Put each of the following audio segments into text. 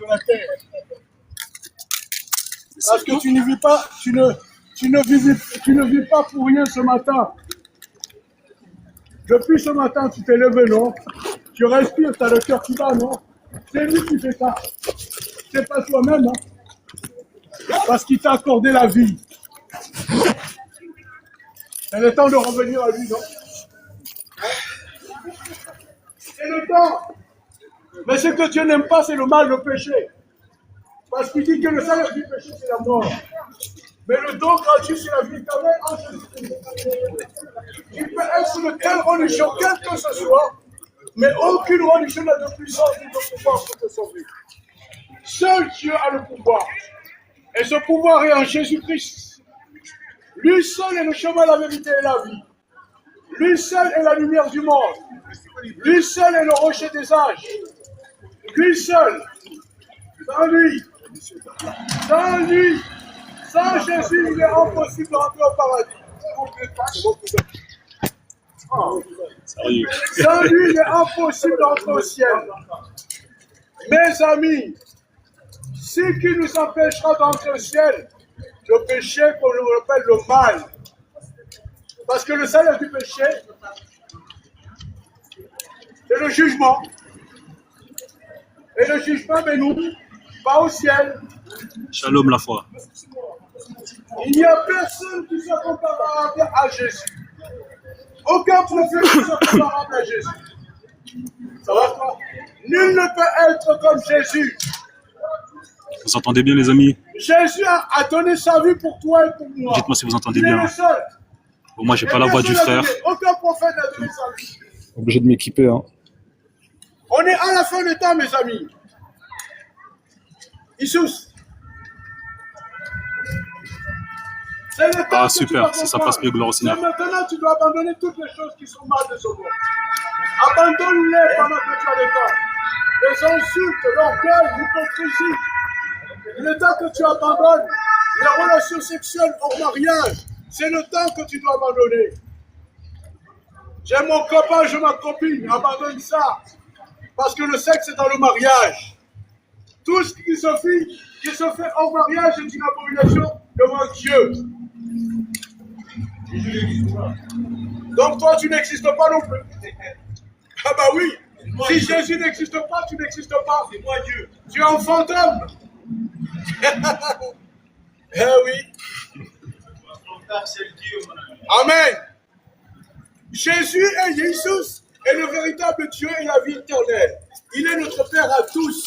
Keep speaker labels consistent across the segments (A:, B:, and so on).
A: de la terre. Parce que tu ne vis pas, tu ne vis pas pour rien ce matin. Depuis ce matin, tu t'es levé, non? Tu respires, tu as le cœur qui bat, non? C'est lui qui fait ça. C'est pas toi-même, hein? Parce qu'il t'a accordé la vie. C'est le temps de revenir à lui, non? C'est le temps. Mais ce que Dieu n'aime pas, c'est le mal, le péché. Parce qu'il dit que le salaire du péché, c'est la mort. Mais le don gratuit, c'est la vie éternelle en Jésus-Christ. Tu peux être de quelle religion, quelle que ce soit, mais aucune religion n'a de puissance ni de pouvoir pour te sauver. Seul Dieu a le pouvoir. Et ce pouvoir est en Jésus-Christ. Lui seul est le chemin, la vérité et la vie. Lui seul est la lumière du monde. Lui seul est le rocher des âges. Lui seul. Sans lui. Sans lui. Sans Jésus, il est impossible de rentrer au paradis. Sans lui, il est impossible de rentrer au ciel. Mes amis, ce qui nous empêchera d'entrer au ciel, le péché, comme on l'appelle le mal. Parce que le salaire du péché, c'est le jugement. Et le jugement mène nous pas au ciel.
B: Shalom la foi.
A: Il n'y a personne qui soit comparable à Jésus. Aucun prophète qui soit comparable à Jésus. Ça va pas? Nul ne peut être comme Jésus.
B: Vous entendez bien, les amis?
A: Jésus a donné sa vie pour toi et pour moi.
B: Dites-moi si vous entendez
A: Il est
B: bien.
A: le seul.
B: Bon, moi, j'ai pas la voix du frère.
A: Aucun prophète n'a donné sa vie.
B: Obligé de m'équiper, hein.
A: On est à la fin du temps, mes amis. Isus.
B: Ah, super, ça passe mieux, gloire au Seigneur.
A: Mais maintenant, tu dois abandonner toutes les choses qui sont mal de ce monde. Abandonne-les pendant que tu as le temps. Les insultes, l'orgueil, l'hypocrisie. Il est temps que tu abandonnes les relations sexuelles hors mariage. C'est le temps que tu dois abandonner. J'ai mon copain, j'ai ma copine. Abandonne ça. Parce que le sexe est dans le mariage. Tout ce qui se fait hors mariage est une abomination devant Dieu. Donc toi, tu n'existes pas non plus. Ah bah oui. Si Jésus n'existe pas, tu n'existes pas. C'est moi Dieu. Tu es un fantôme. Eh oui. Amen. Jésus est Jésus, est le véritable Dieu et la vie éternelle. Il est notre Père à tous.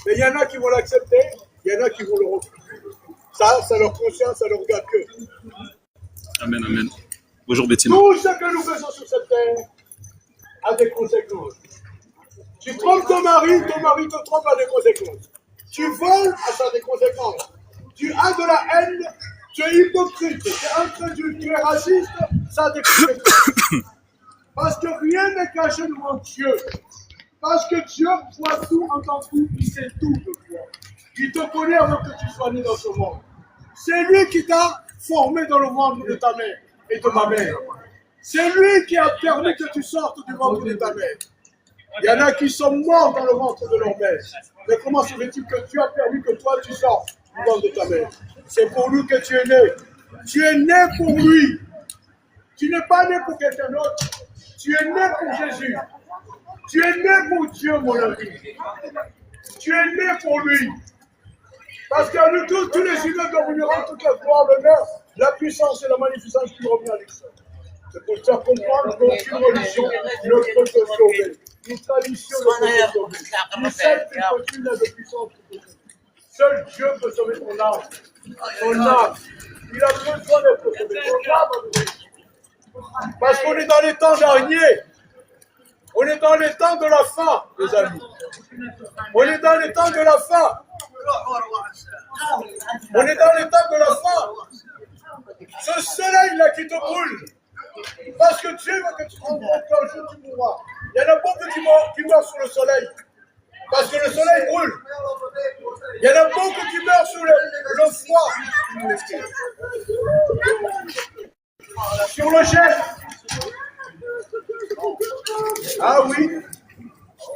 A: Mais il y en a qui vont l'accepter, il y en a qui vont le refuser. Ça leur conscience, ça leur regarde que.
B: Amen, amen. Bonjour Bettina.
A: Tout ce que nous faisons sur cette terre a des conséquences. Tu trompes ton mari te trompe à des conséquences. Tu voles, ça a des conséquences. Tu as de la haine, tu es hypocrite, tu es incrédule, tu es raciste, ça a des conséquences. Parce que rien n'est caché devant Dieu. Parce que Dieu voit tout en tant que il sait tout de toi. Il te connaît avant que tu sois né dans ce monde. C'est lui qui t'a formé dans le ventre de ta mère et de ma mère. C'est lui qui a permis que tu sortes du ventre de ta mère. Il y en a qui sont morts dans le ventre de leur mère. Mais comment se fait-il que Dieu a permis que toi tu sortes du ventre de ta mère? C'est pour lui que tu es né. Tu es né pour lui. Tu n'es pas né pour quelqu'un d'autre. Tu es né pour Jésus. Tu es né pour Dieu, mon ami. Tu es né pour lui. Parce qu'à nous tous les humains domineront toute la gloire, l'honneur, la puissance et la magnificence qui revient à lui seul. C'est pour te faire comprendre qu'aucune religion ne peut te sauver. Une tradition ne peut te sauver. Une seule culture n'a de puissance pour te sauver. Seul Dieu peut sauver ton âme. Ton âme. Il a besoin d'être sauvé. Ton âme a besoin. Parce qu'on est dans les temps derniers. On est dans les temps de la fin, les amis. On est dans les temps de la fin. On est dans les temps de la fin. Ce soleil-là qui te brûle. Parce que Dieu veut que tu te rendes compte qu'un jour tu mourras. Il y en a beaucoup qui meurent sous le soleil. Parce que le soleil brûle. Il y en a beaucoup qui meurent sous le froid. Sur le gel. Ah oui.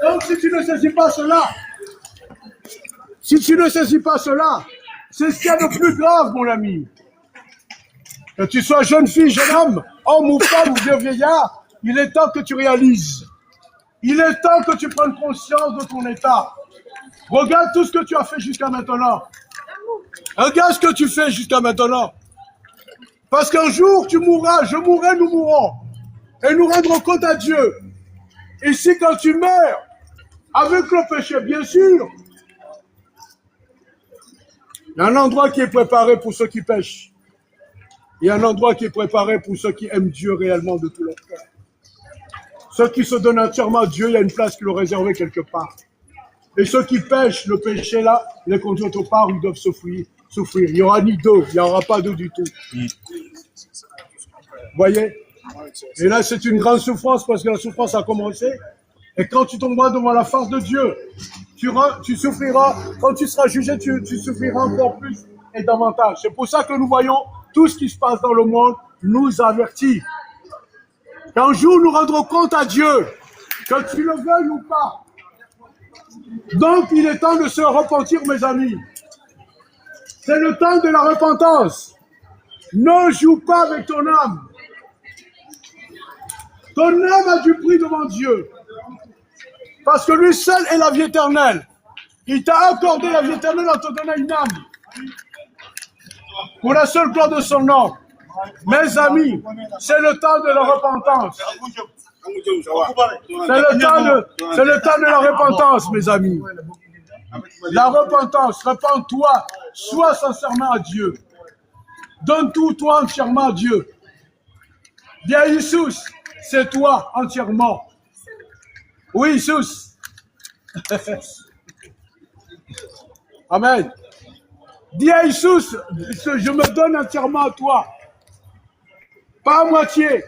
A: Donc si tu ne saisis pas cela, Si tu ne saisis pas cela, c'est ce qu'il y a de plus grave, mon ami. Que tu sois jeune fille, jeune homme ou femme ou vieux vieillard, il est temps que tu réalises. Il est temps que tu prennes conscience de ton état. Regarde tout ce que tu as fait jusqu'à maintenant. Regarde ce que tu fais jusqu'à maintenant. Parce qu'un jour, tu mourras, je mourrai, nous mourrons. Et nous rendrons compte à Dieu. Ici, quand tu meurs, avec le péché, bien sûr, il y a un endroit qui est préparé pour ceux qui pêchent. Il y a un endroit qui est préparé pour ceux qui aiment Dieu réellement de tout leur cœur. Ceux qui se donnent entièrement à Dieu, il y a une place qui leur est réservée quelque part. Et ceux qui pêchent le péché là, les conduits autre part, ils doivent souffrir. Il n'y aura ni d'eau, il n'y aura pas d'eau du tout. Vous voyez? Et là, c'est une grande souffrance parce que la souffrance a commencé. Et quand tu tomberas devant la face de Dieu, tu souffriras. Quand tu seras jugé, tu souffriras encore plus et davantage. C'est pour ça que nous voyons tout ce qui se passe dans le monde nous avertit. Qu'un jour, nous rendrons compte à Dieu, que tu le veuilles ou pas. Donc, il est temps de se repentir, mes amis. C'est le temps de la repentance. Ne joue pas avec ton âme. Ton âme a du prix devant Dieu. Parce que lui seul est la vie éternelle. Il t'a accordé la vie éternelle en te donnant une âme. Pour la seule gloire de son nom. Mes amis, c'est le temps de la repentance. C'est le temps de la repentance, mes amis. La repentance, repens-toi, sois sincèrement à Dieu. Donne tout toi entièrement à Dieu. Dis à Jésus, c'est toi entièrement. Oui, Jésus. Amen. Dis à Jésus, je me donne entièrement à toi. Pas à moitié.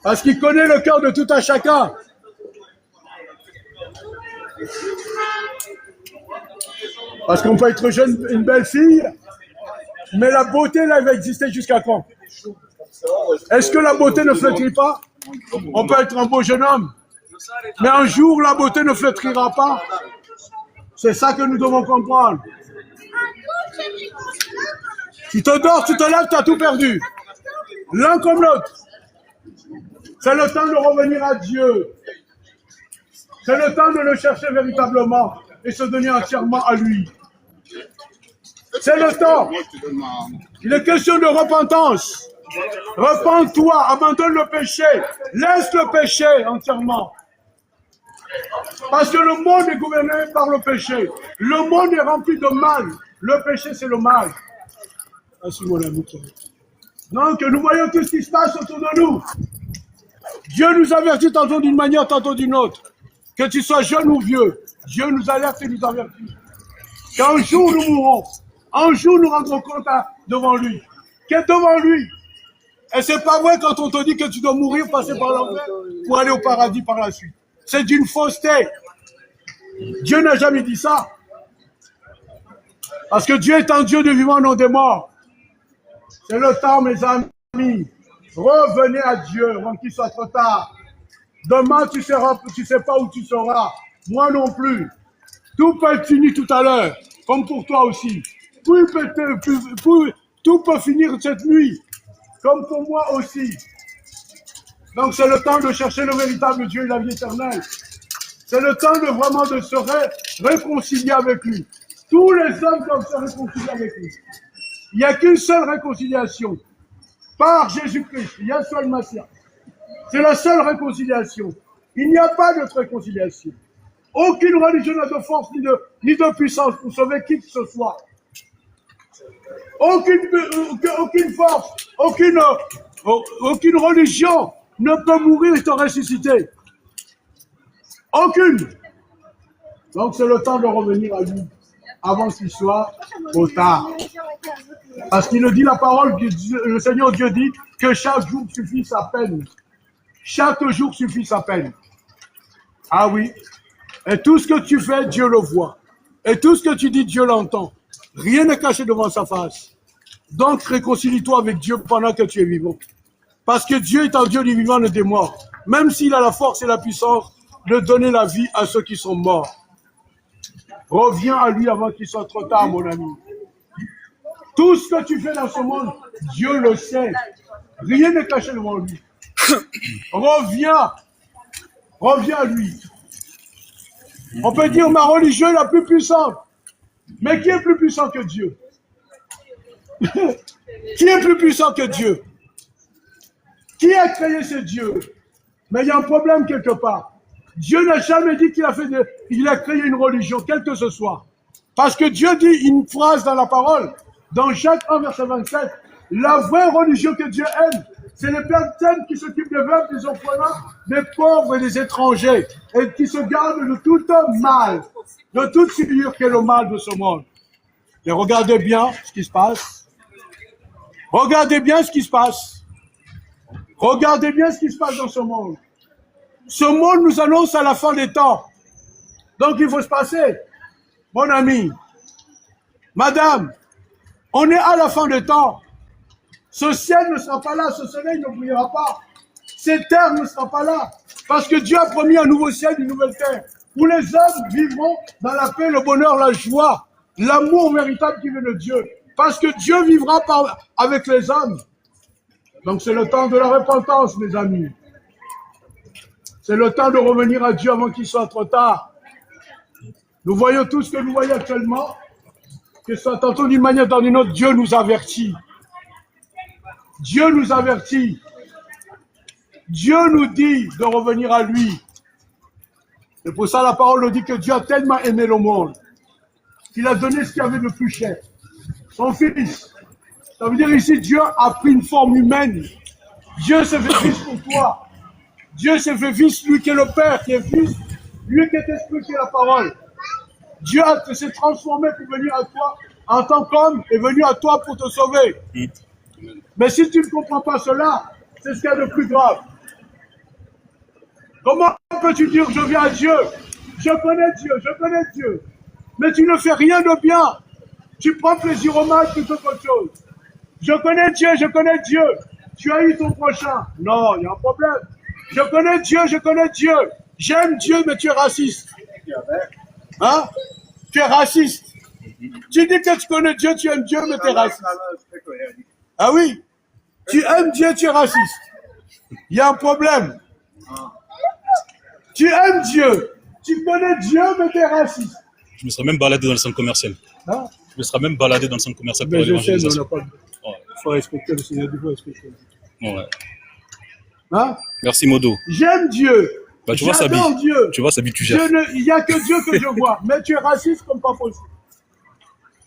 A: Parce qu'il connaît le cœur de tout un chacun. Parce qu'on peut être jeune, une belle fille, mais la beauté, là, elle va exister jusqu'à quand? Est-ce que la beauté ne flétrit pas? On peut être un beau jeune homme, mais un jour, la beauté ne flétrira pas. C'est ça que nous devons comprendre. Tu te dors, tu te lèves, tu as tout perdu. L'un comme l'autre. C'est le temps de revenir à Dieu. C'est le temps de le chercher véritablement et se donner entièrement à lui. C'est le temps. Il est question de repentance. Repends-toi, abandonne le péché. Laisse le péché entièrement. Parce que le monde est gouverné par le péché. Le monde est rempli de mal. Le péché, c'est le mal. Merci, mon ami. Donc, nous voyons tout ce qui se passe autour de nous. Dieu nous avertit tantôt d'une manière, tantôt d'une autre. Que tu sois jeune ou vieux, Dieu nous alerte et nous avertit. Qu'un jour nous mourrons, un jour nous rendrons compte devant lui. Qu'est devant lui? Et c'est pas vrai quand on te dit que tu dois mourir, passer par l'enfer pour aller au paradis par la suite. C'est d'une fausseté. Dieu n'a jamais dit ça. Parce que Dieu est un Dieu de vivants, non des morts. C'est le temps, mes amis. Revenez à Dieu avant qu'il soit trop tard. Demain, tu sais pas où tu seras. Moi non plus. Tout peut être fini tout à l'heure, comme pour toi aussi. Tout peut finir cette nuit, comme pour moi aussi. Donc c'est le temps de chercher le véritable Dieu et la vie éternelle. C'est le temps de vraiment de se réconcilier avec lui. Tous les hommes doivent se réconcilier avec lui. Il n'y a qu'une seule réconciliation. Par Jésus-Christ, il y a un seul Messie. C'est la seule réconciliation. Il n'y a pas d'autre réconciliation. Aucune religion n'a de force ni de puissance pour sauver qui que ce soit. Aucune force, aucune religion ne peut mourir et te ressusciter. Aucune. Donc c'est le temps de revenir à lui avant qu'il soit trop tard. Parce qu'il nous dit la parole, le Seigneur Dieu dit que chaque jour suffit sa peine. Chaque jour suffit sa peine. Ah oui. Et tout ce que tu fais, Dieu le voit. Et tout ce que tu dis, Dieu l'entend. Rien n'est caché devant sa face. Donc réconcilie-toi avec Dieu pendant que tu es vivant. Parce que Dieu est un Dieu du vivant et des morts. Même s'il a la force et la puissance de donner la vie à ceux qui sont morts. Reviens à lui avant qu'il soit trop tard, mon ami. Tout ce que tu fais dans ce monde, Dieu le sait. Rien n'est caché devant lui. Reviens. Reviens à lui. On peut dire ma religion est la plus puissante. Mais qui est plus puissant que Dieu? Qui est plus puissant que Dieu? Qui a créé ce Dieu? Mais il y a un problème quelque part. Dieu n'a jamais dit qu'il a créé une religion, quelle que ce soit. Parce que Dieu dit une phrase dans la parole, dans Jacques 1, verset 27, la vraie religion que Dieu aime, c'est les personnes qui s'occupent des veuves, des orphelins, des pauvres et des étrangers, et qui se gardent de tout mal, de toute figure qui est le mal de ce monde. Et regardez bien ce qui se passe. Regardez bien ce qui se passe. Regardez bien ce qui se passe dans ce monde. Ce monde nous annonce à la fin des temps. Donc il faut se passer. Mon ami, madame, on est à la fin des temps. Ce ciel ne sera pas là, ce soleil ne brillera pas. Cette terre ne sera pas là. Parce que Dieu a promis un nouveau ciel, une nouvelle terre, où les hommes vivront dans la paix, le bonheur, la joie, l'amour véritable qui vient de Dieu. Parce que Dieu vivra avec les hommes. Donc c'est le temps de la repentance, mes amis. C'est le temps de revenir à Dieu avant qu'il soit trop tard. Nous voyons tout ce que nous voyons actuellement, que ce soit tantôt d'une manière ou d'une autre, Dieu nous avertit. Dieu nous avertit. Dieu nous dit de revenir à lui. Et pour ça, la parole nous dit que Dieu a tellement aimé le monde qu'il a donné ce qu'il y avait de plus cher. Son Fils. Ça veut dire ici, Dieu a pris une forme humaine. Dieu s'est fait Fils pour toi. Dieu s'est fait Fils, lui qui est le Père, qui est Fils, lui qui est Esprit, qui est la parole. Dieu s'est transformé pour venir à toi en tant qu'homme et venu à toi pour te sauver. Mais si tu ne comprends pas cela, c'est ce qu'il y a de plus grave. Comment peux-tu dire je viens à Dieu? Je connais Dieu. Mais tu ne fais rien de bien. Tu prends plaisir au mal plutôt qu'autre chose. Je connais Dieu. Tu as eu ton prochain. Non, il y a un problème. Je connais Dieu. J'aime Dieu, mais tu es raciste. Hein? Tu es raciste. Tu dis que tu connais Dieu, tu aimes Dieu, mais tu es raciste. Ah oui? Tu aimes Dieu, tu es raciste. Il y a un problème. Tu aimes Dieu. Tu connais Dieu, mais tu es raciste.
B: Je me serais même baladé dans le centre commercial.
A: Hein?
B: Je me serais même baladé dans le centre commercial pour
A: Mais je sais,
B: l'évangélisation.
A: il faut respecter le Seigneur, il faut respecter.
B: Ouais.
A: Hein?
B: Merci Modo.
A: J'aime Dieu.
B: Bah, tu vois Sabi.
A: Dieu.
B: Tu vois Sabi, tu gères.
A: Il n'y a que Dieu que je vois. Mais tu es raciste comme pas possible.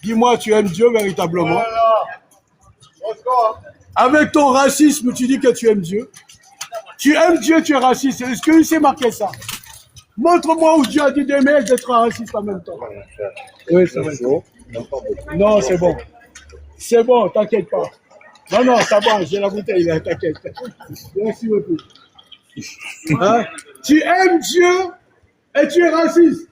A: Dis-moi, tu aimes Dieu véritablement. Avec ton racisme, tu dis que tu aimes Dieu. Tu aimes Dieu, tu es raciste. Est-ce qu'il s'est marqué ça? Montre-moi où Dieu a dit d'aimer et d'être raciste en même temps. Oui, c'est vrai. Non, c'est bon. C'est bon, t'inquiète pas. Non, ça va, j'ai la bouteille là, t'inquiète. Merci beaucoup. Hein? Tu aimes Dieu et tu es raciste.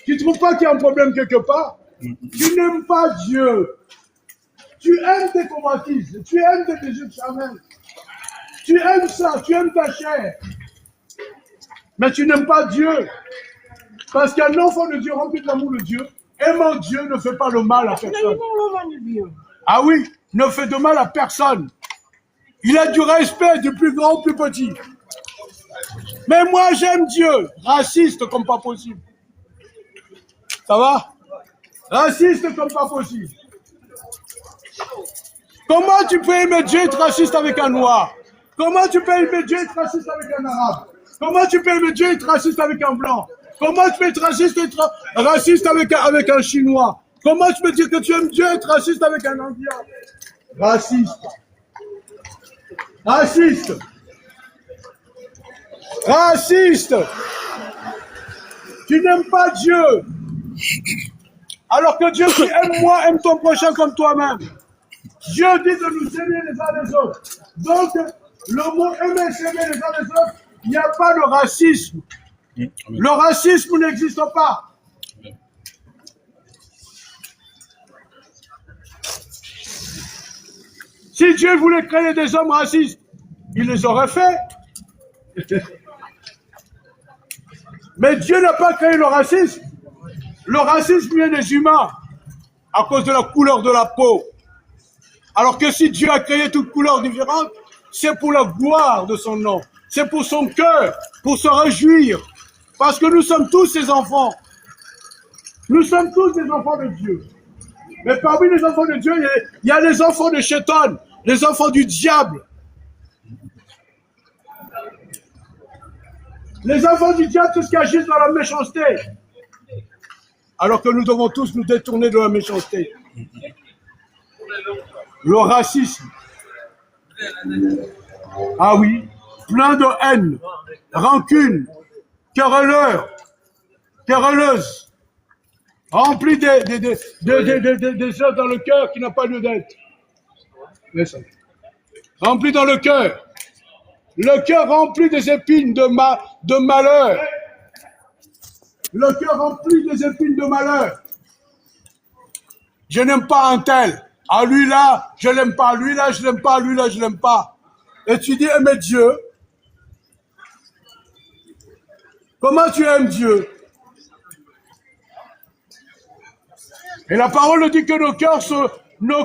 A: Tu ne trouves pas qu'il y a un problème quelque part? Tu n'aimes pas Dieu. Tu aimes tes convoitises, tu aimes tes désirs charnels. Tu aimes ça, tu aimes ta chair. Mais tu n'aimes pas Dieu. Parce qu'un enfant de Dieu rempli de l'amour de Dieu, aimant Dieu ne fait pas le mal à personne. Ah oui, ne fait de mal à personne. Il a du respect du plus grand au plus petit. Mais moi j'aime Dieu. Raciste comme pas possible. Ça va? Raciste comme pas possible. Comment tu peux aimer Dieu et être raciste avec un noir? Comment tu peux aimer Dieu et être raciste avec un arabe? Comment tu peux aimer Dieu et être raciste avec un blanc? Comment tu peux être raciste et être raciste avec un chinois? Comment tu peux dire que tu aimes Dieu et être raciste avec un indien? Raciste. Raciste. Raciste. Tu n'aimes pas Dieu. Alors que Dieu dit aime-moi, aime ton prochain comme toi-même. Dieu dit de nous aimer les uns les autres. Donc, le mot aimer, s'aimer les uns les autres, il n'y a pas de racisme. Le racisme n'existe pas. Si Dieu voulait créer des hommes racistes, il les aurait fait. Mais Dieu n'a pas créé le racisme. Le racisme vient des humains à cause de la couleur de la peau. Alors que si Dieu a créé toute couleur différente, c'est pour la gloire de son nom. C'est pour son cœur, pour se réjouir. Parce que nous sommes tous ses enfants. Nous sommes tous des enfants de Dieu. Mais parmi les enfants de Dieu, il y a les enfants de Chétan, les enfants du diable. Les enfants du diable, c'est ce qui agissent dans la méchanceté. Alors que nous devons tous nous détourner de la méchanceté. Le racisme. Ah oui, plein de haine, rancune, querelleurs, querelleuses, rempli des choses dans le cœur qui n'a pas lieu d'être. Rempli dans le cœur rempli des épines de malheur. Le cœur rempli des épines de malheur. Je n'aime pas un tel. Ah, lui là, je l'aime pas. Lui là, je l'aime pas. Lui là, je l'aime pas. Et tu dis aimer Dieu. Comment tu aimes Dieu? Et la parole dit que nos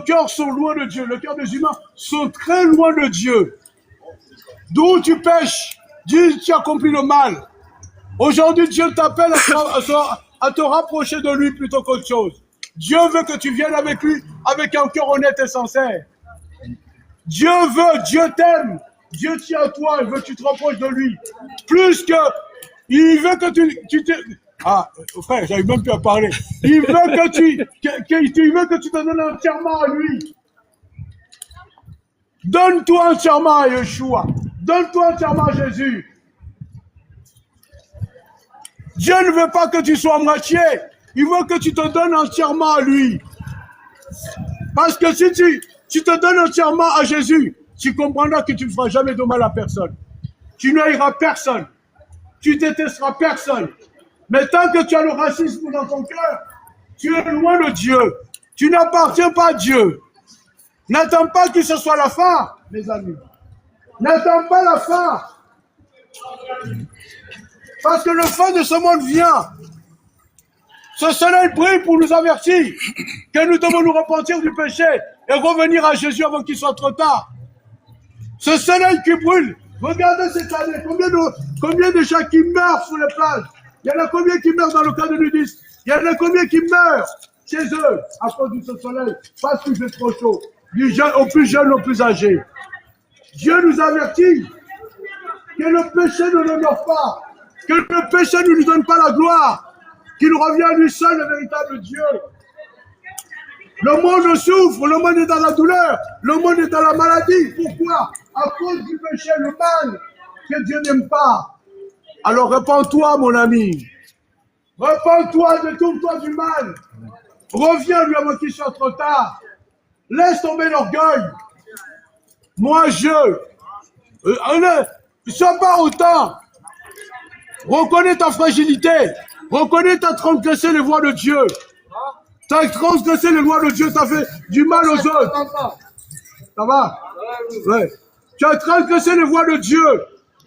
A: cœurs sont loin de Dieu. Le cœur des humains sont très loin de Dieu. D'où tu pêches, Dieu tu as accompli le mal. Aujourd'hui, Dieu t'appelle à te rapprocher de lui plutôt qu'autre chose. Dieu veut que tu viennes avec lui avec un cœur honnête et sincère. Dieu veut, Dieu t'aime. Dieu tient à toi, il veut que tu te rapproches de lui. Plus que, il veut que tu te... Ah, frère, j'arrive même plus à parler. Il veut que tu te donnes entièrement à lui. Donne-toi entièrement à Yeshua. Donne-toi entièrement à Jésus. Dieu ne veut pas que tu sois moitié. Il veut que tu te donnes entièrement à lui. Parce que si tu te donnes entièrement à Jésus, tu comprendras que tu ne feras jamais de mal à personne. Tu n'haïras personne. Tu détesteras personne. Mais tant que tu as le racisme dans ton cœur, tu es loin de Dieu. Tu n'appartiens pas à Dieu. N'attends pas que ce soit la fin, mes amis. N'attends pas la fin. Parce que le fin de ce monde vient. Ce soleil brille pour nous avertir que nous devons nous repentir du péché et revenir à Jésus avant qu'il soit trop tard. Ce soleil qui brûle, regardez cette année, combien de gens qui meurent sur les plages. Il y en a combien qui meurent dans le cas de nudistes. Il y en a combien qui meurent chez eux à cause de ce soleil, parce qu'il fait trop chaud. Aux plus jeunes, aux plus âgés. Dieu nous avertit que le péché ne l'honore pas, que le péché ne lui donne pas la gloire, qu'il revient à lui seul, le véritable Dieu. Le monde souffre, le monde est dans la douleur, le monde est dans la maladie. Pourquoi? À cause du péché, le mal que Dieu n'aime pas. Alors répands-toi, mon ami. Répands-toi, détourne-toi du mal. Reviens lui avant qu'il soit trop tard. Laisse tomber l'orgueil. Moi, ne sois pas autant. Reconnais ta fragilité. Reconnais ta transgressé les voies de Dieu. Tu as transgressé les lois de Dieu, ça fait du mal aux autres. Ça va? Ouais. Tu as transgressé les voies de Dieu.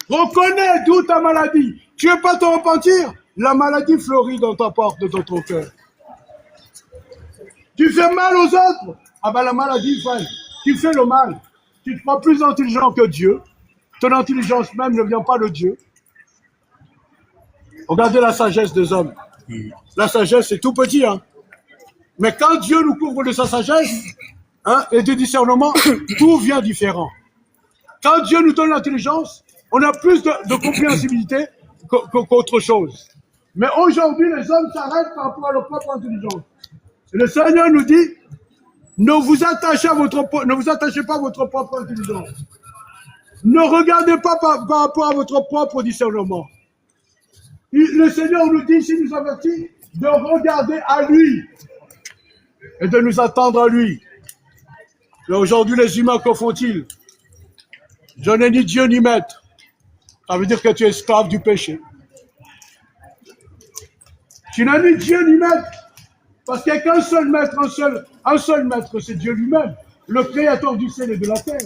A: Reconnais d'où ta maladie. Tu ne veux pas te repentir? La maladie fleurit dans ta porte, dans ton cœur. Tu fais mal aux autres. Ah ben la maladie, frère. Tu fais le mal. Tu te crois plus intelligent que Dieu. Ton intelligence même ne vient pas de Dieu. Regardez la sagesse des hommes. La sagesse, c'est tout petit, hein. Mais quand Dieu nous couvre de sa sagesse, hein, et de discernement, tout vient différent. Quand Dieu nous donne l'intelligence, on a plus de compréhensibilité qu'autre chose. Mais aujourd'hui, les hommes s'arrêtent par rapport à leur propre intelligence. Et le Seigneur nous dit, ne vous attachez pas à votre propre intelligence. Ne regardez pas par rapport à votre propre discernement. Le Seigneur nous dit, s'il nous avertit, de regarder à lui et de nous attendre à lui. Et aujourd'hui, les humains, que font-ils? Je n'ai ni Dieu ni maître. Ça veut dire que tu es esclave du péché. Tu n'as ni Dieu ni maître. Parce qu'il n'y a qu'un seul maître, un seul maître, c'est Dieu lui-même, le créateur du ciel et de la terre.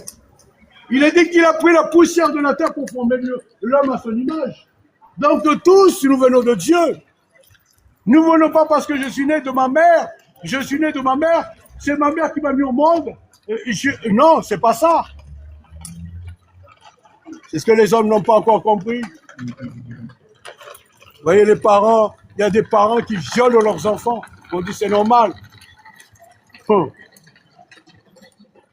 A: Il est dit qu'il a pris la poussière de la terre pour former l'homme à son image. Donc tous, nous venons de Dieu. Ne venons pas parce que je suis né de ma mère. Je suis né de ma mère. C'est ma mère qui m'a mis au monde. Non, c'est pas ça. C'est ce que les hommes n'ont pas encore compris. Vous voyez les parents, il y a des parents qui violent leurs enfants. On dit c'est normal.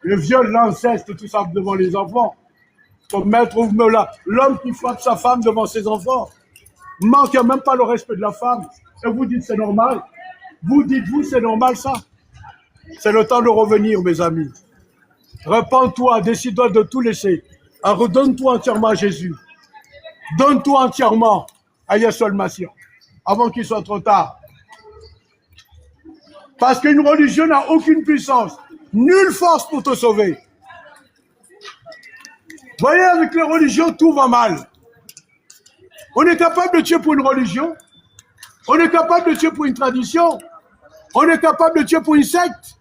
A: Le viol, l'inceste, tout ça devant les enfants. Comme maître ouvre là, l'homme qui frappe sa femme devant ses enfants. Manque même pas le respect de la femme. Et vous dites c'est normal. Vous dites-vous c'est normal ça. C'est le temps de revenir, mes amis. Repends-toi, décide-toi de tout laisser. Redonne-toi entièrement à Jésus. Donne-toi entièrement à Yeshua le Messie, avant qu'il soit trop tard. Parce qu'une religion n'a aucune puissance, nulle force pour te sauver. Voyez, avec les religions, tout va mal. On est capable de tuer pour une religion. On est capable de tuer pour une tradition. On est capable de tuer pour une secte.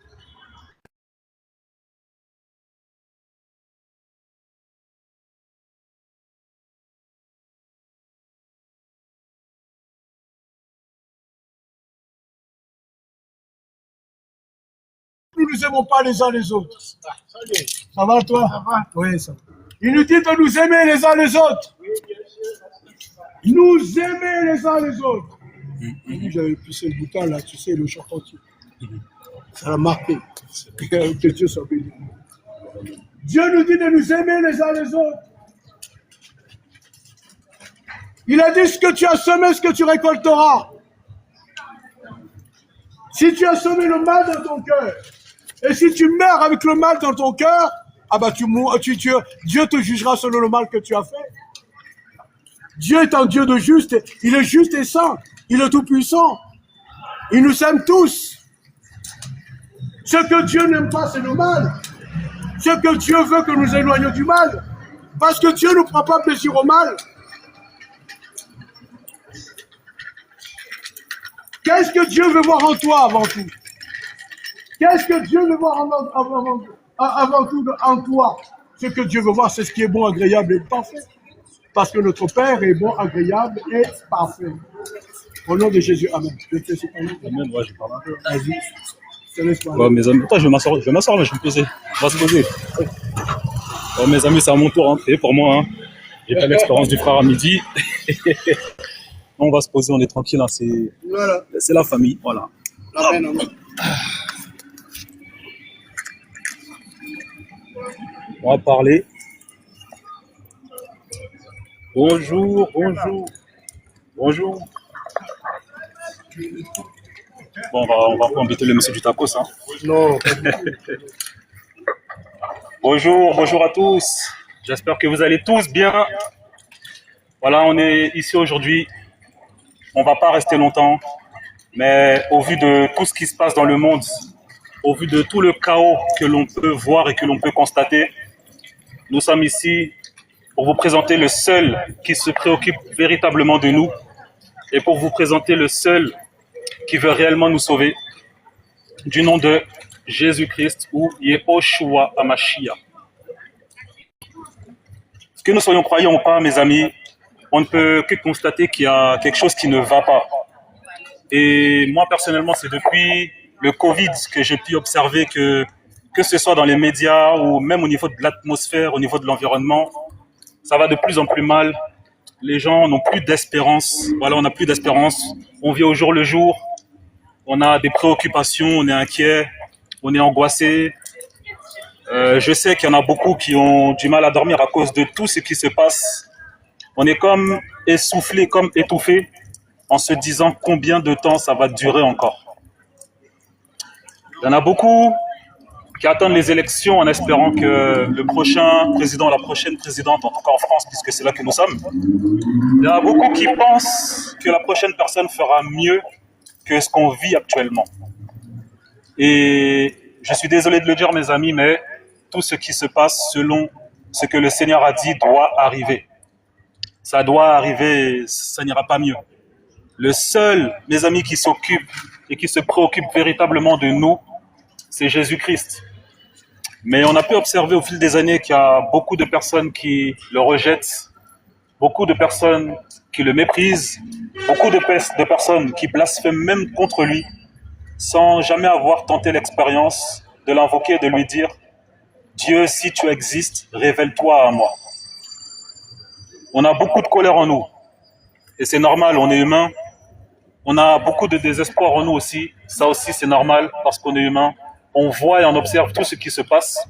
A: Nous ne nous aimons pas les uns les autres. Ça va toi? Ça va. Oui, ça va. Il nous dit de nous aimer les uns les autres. Nous aimer les uns les autres. J'avais poussé le bouton là, tu sais, le charpentier. Ça l'a marqué. Que Dieu soit béni. Dieu nous dit de nous aimer les uns les autres. Il a dit ce que tu as semé, ce que tu récolteras. Si tu as semé le mal dans ton cœur, et si tu meurs avec le mal dans ton cœur, ah bah Dieu te jugera selon le mal que tu as fait. Dieu est un Dieu de juste, il est juste et saint, il est tout puissant. Il nous aime tous. Ce que Dieu n'aime pas, c'est le mal. Ce que Dieu veut que nous éloignions du mal. Parce que Dieu ne prend pas plaisir au mal. Qu'est-ce que Dieu veut voir en toi avant tout? Qu'est-ce que Dieu veut voir avant tout en toi? Ce que Dieu veut voir, c'est ce qui est bon, agréable et parfait. Parce que notre Père est bon, agréable et parfait. Au nom de Jésus, Amen.
B: Amen, ouais, je parle un peu.
A: Vas-y. Je te laisse parler.
B: Bon, mes amis, attends, je vais m'asseoir, là, je vais me poser. On va se poser. Bon, mes amis, c'est à mon tour, hein, pour moi. Hein. J'ai pas l'expérience du frère à midi. On va se poser, on est tranquille, hein, c'est la famille, voilà.
A: Amen, amen.
B: On va parler. Bonjour, bonjour, bonjour. Bon, on va pas embêter le monsieur du tacos, hein.
A: Non.
B: Bonjour à tous. J'espère que vous allez tous bien. Voilà, on est ici aujourd'hui. On va pas rester longtemps, mais au vu de tout ce qui se passe dans le monde, au vu de tout le chaos que l'on peut voir et que l'on peut constater, nous sommes ici pour vous présenter le seul qui se préoccupe véritablement de nous et pour vous présenter le seul qui veut réellement nous sauver, du nom de Jésus-Christ ou Yehoshua HaMashiach. Que nous soyons croyants ou pas, mes amis, on ne peut que constater qu'il y a quelque chose qui ne va pas. Et moi, personnellement, c'est depuis le Covid que j'ai pu observer que ce soit dans les médias ou même au niveau de l'atmosphère, au niveau de l'environnement, ça va de plus en plus mal. Les gens n'ont plus d'espérance. Voilà, on n'a plus d'espérance. On vit au jour le jour. On a des préoccupations, on est inquiet, on est angoissé. Je sais qu'il y en a beaucoup qui ont du mal à dormir à cause de tout ce qui se passe. On est comme essoufflé, comme étouffé, en se disant combien de temps ça va durer encore. Il y en a beaucoup qui attendent les élections en espérant que le prochain président, la prochaine présidente, en tout cas en France, puisque c'est là que nous sommes, il y en a beaucoup qui pensent que la prochaine personne fera mieux que ce qu'on vit actuellement. Et je suis désolé de le dire, mes amis, mais tout ce qui se passe selon ce que le Seigneur a dit doit arriver. Ça doit arriver, ça n'ira pas mieux. Le seul, mes amis, qui s'occupe et qui se préoccupe véritablement de nous, c'est Jésus-Christ. Mais on a pu observer au fil des années qu'il y a beaucoup de personnes qui le rejettent, beaucoup de personnes qui le méprisent, beaucoup de personnes qui blasphèment même contre lui, sans jamais avoir tenté l'expérience de l'invoquer et de lui dire « Dieu, si tu existes, révèle-toi à moi ». On a beaucoup de colère en nous, et c'est normal, on est humain. On a beaucoup de désespoir en nous aussi, ça aussi c'est normal parce qu'on est humain. On voit et on observe tout ce qui se passe.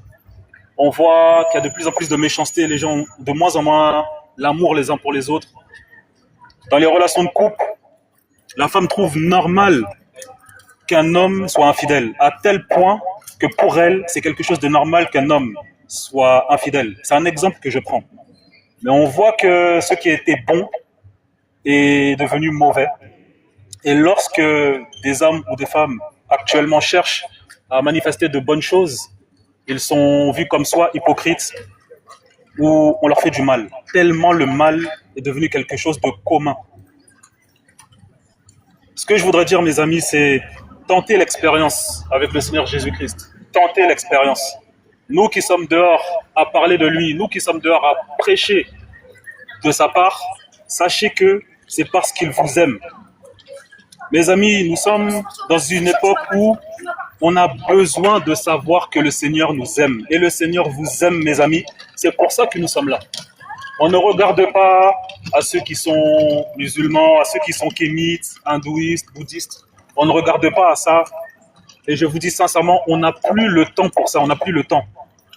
B: On voit qu'il y a de plus en plus de méchanceté, les gens ont de moins en moins l'amour les uns pour les autres. Dans les relations de couple, la femme trouve normal qu'un homme soit infidèle, à tel point que pour elle, c'est quelque chose de normal qu'un homme soit infidèle. C'est un exemple que je prends. Mais on voit que ce qui était bon est devenu mauvais. Et lorsque des hommes ou des femmes actuellement cherchent à manifester de bonnes choses, ils sont vus comme soit hypocrites ou on leur fait du mal. Tellement le mal est devenu quelque chose de commun. Ce que je voudrais dire, mes amis, c'est tenter l'expérience avec le Seigneur Jésus-Christ. Tenter l'expérience. Nous qui sommes dehors à parler de lui, nous qui sommes dehors à prêcher de sa part, sachez que c'est parce qu'il vous aime. Mes amis, nous sommes dans une époque où on a besoin de savoir que le Seigneur nous aime. Et le Seigneur vous aime, mes amis. C'est pour ça que nous sommes là. On ne regarde pas à ceux qui sont musulmans, à ceux qui sont kémites, hindouistes, bouddhistes. On ne regarde pas à ça. Et je vous dis sincèrement, on n'a plus le temps pour ça. On n'a plus le temps.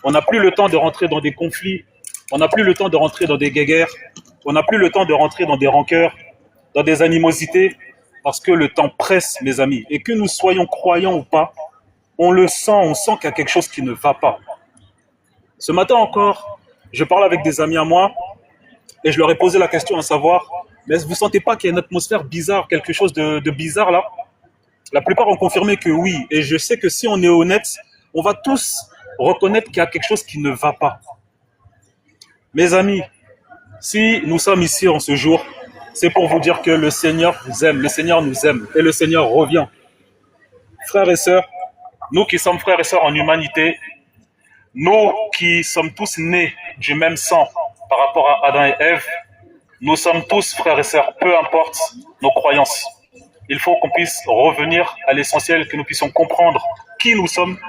B: On n'a plus le temps de rentrer dans des conflits. On n'a plus le temps de rentrer dans des guéguerres. On n'a plus le temps de rentrer dans des rancœurs, dans des animosités. Parce que le temps presse, mes amis. Et que nous soyons croyants ou pas, on sent qu'il y a quelque chose qui ne va pas. Ce matin encore, je parle avec des amis à moi et je leur ai posé la question à savoir, mais vous ne sentez pas qu'il y a une atmosphère bizarre, quelque chose de bizarre là? La plupart ont confirmé que oui. Et je sais que si on est honnête, on va tous reconnaître qu'il y a quelque chose qui ne va pas. Mes amis, si nous sommes ici en ce jour, c'est pour vous dire que le Seigneur vous aime, le Seigneur nous aime et le Seigneur revient. Frères et sœurs, nous qui sommes frères et sœurs en humanité, nous qui sommes tous nés du même sang par rapport à Adam et Ève, nous sommes tous frères et sœurs, peu importe nos croyances. Il faut qu'on puisse revenir à l'essentiel, que nous puissions comprendre qui nous sommes